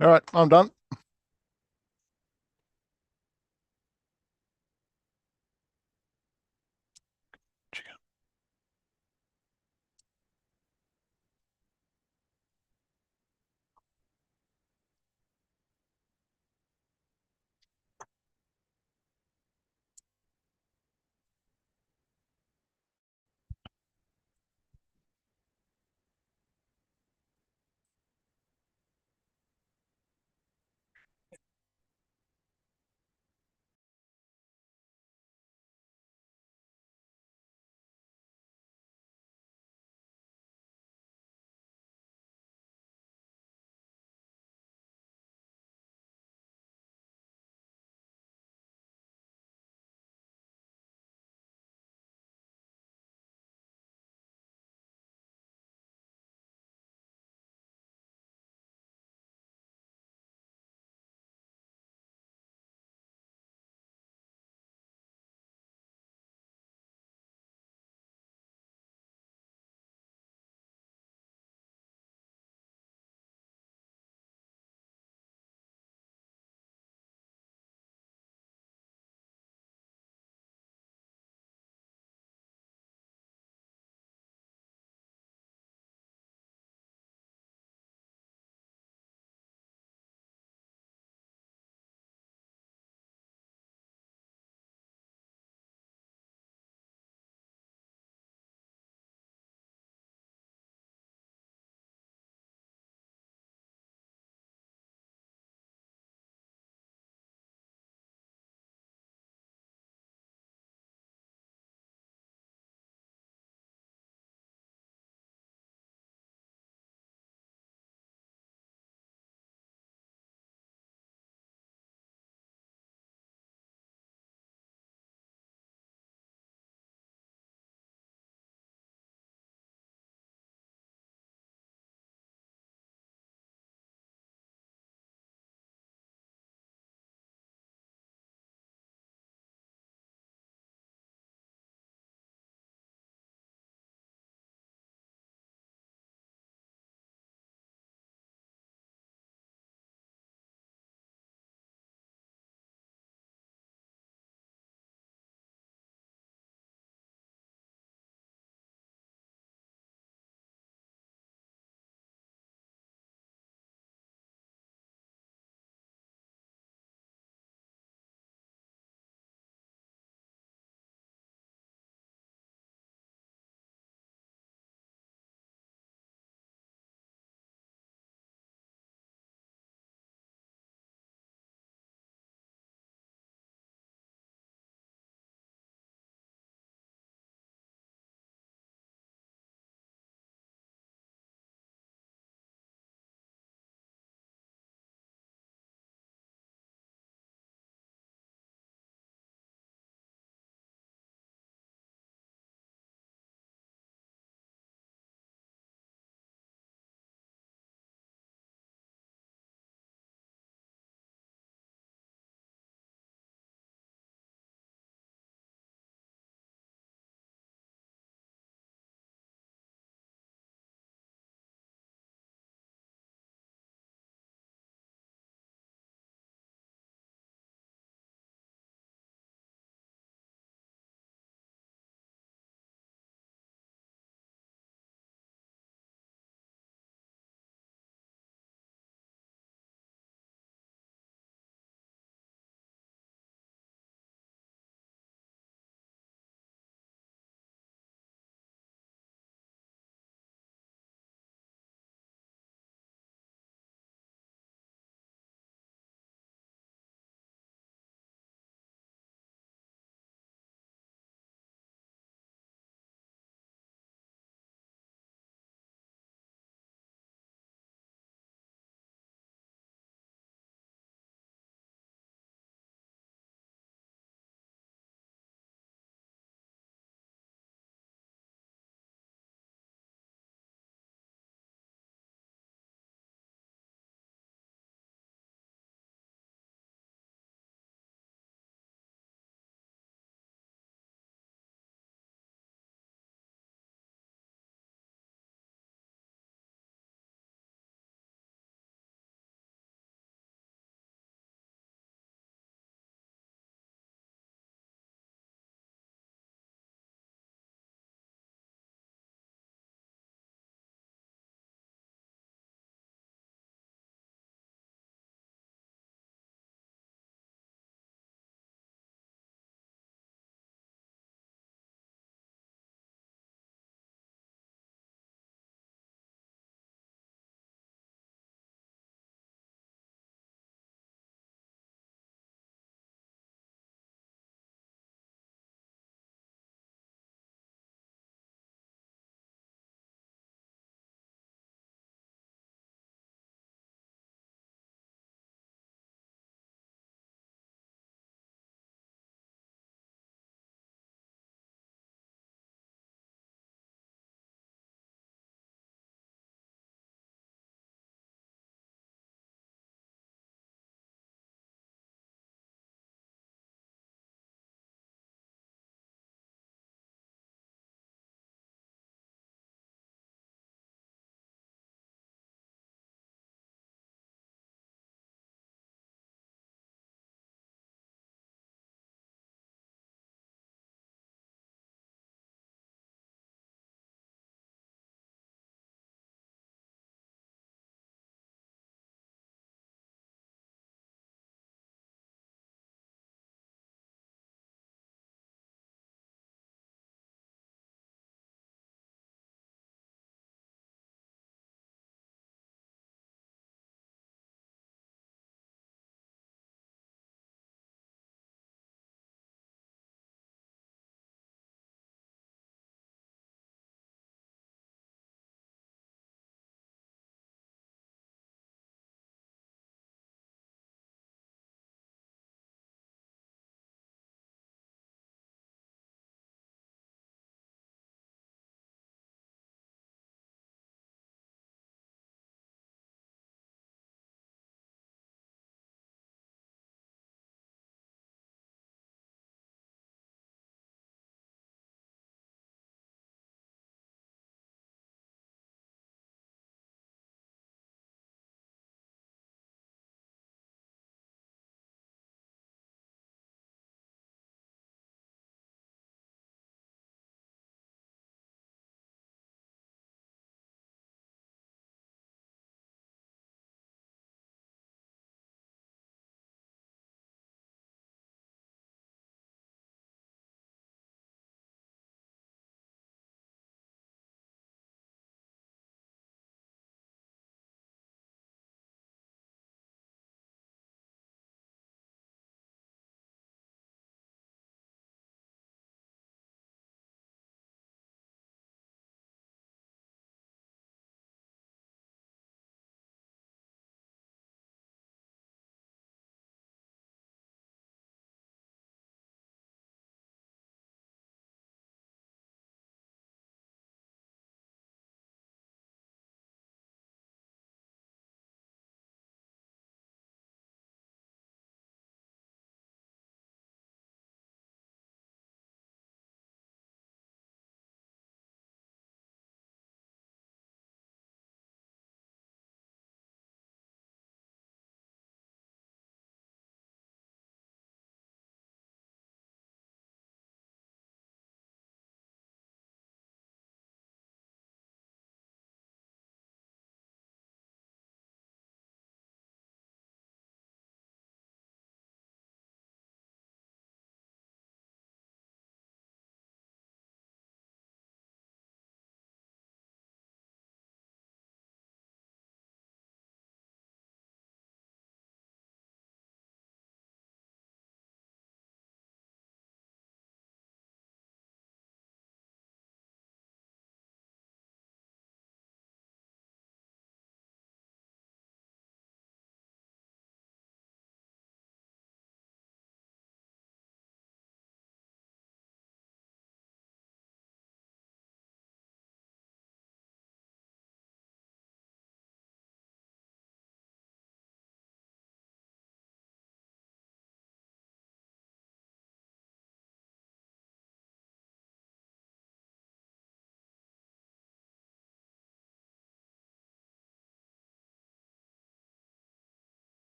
All right, I'm done.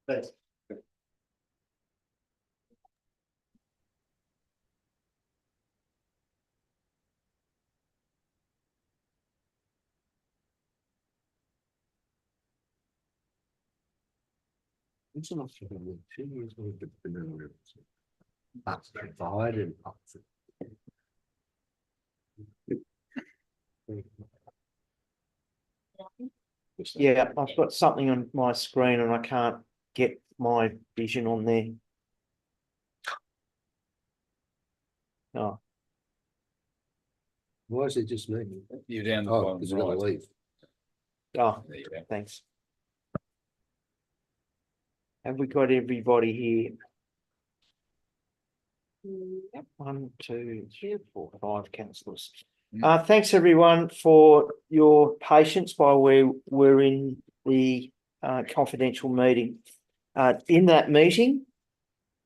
Thanks. It's not for the 2 years with the vanilla. That's provided. Yeah, I've got something on my screen and I can't get my vision on there. Oh, Why is it just me? You're down the Oh, bottom because we're gonna right. leave. oh, There you go. thanks. Have we got everybody here? Yep, 1, 2, 3, 4, 5 councillors. Thanks everyone for your patience while we're in the confidential meeting. In that meeting,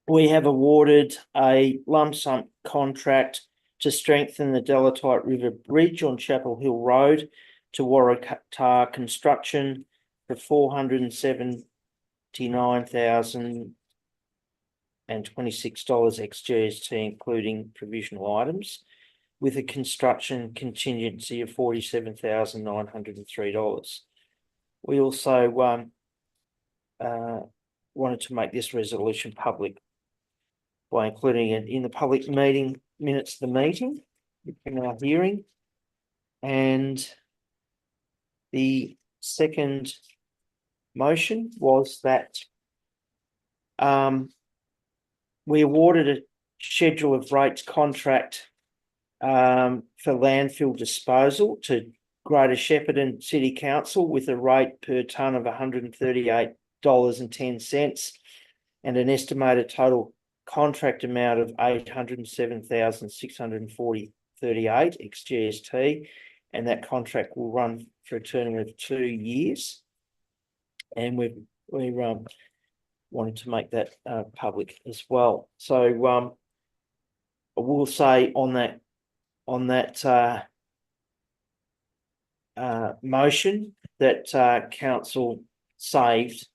we have awarded a lump sum contract to strengthen the Delatite River Bridge on Chapel Hill Road to Waratah Construction for $479,026 ex GST, including provisional items, with a construction contingency of $47,903. We also wanted to make this resolution public by including it in the public meeting minutes of the meeting in our hearing. And the second motion was that we awarded a schedule of rates contract for landfill disposal to Greater Shepparton City Council with a rate per tonne of $138.10 and an estimated total contract amount of $807,640.38 ex GST, and that contract will run for a term of 2 years. And we wanted to make that public as well. So I will say on that motion that council saved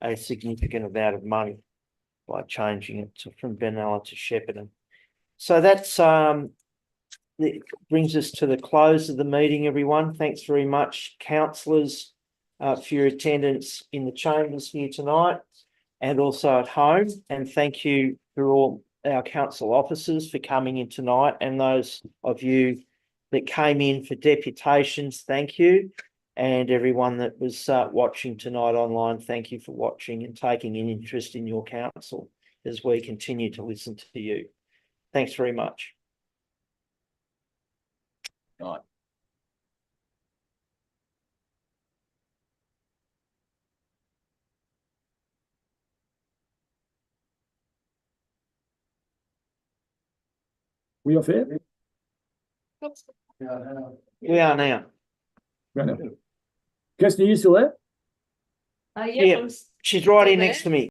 a significant amount of money by changing it from Benalla to Shepparton. So that's it brings us to the close of the meeting, everyone. Thanks very much, councillors, for your attendance in the chambers here tonight and also at home. And thank you for all our council officers for coming in tonight, and those of you that came in for deputations, thank you. And everyone that was watching tonight online, thank you for watching and taking an interest in your council as we continue to listen to you. Thanks very much. Right. We are fair? We are now. Right now. Kirsty, are you still there? Yeah, she's right here next to me.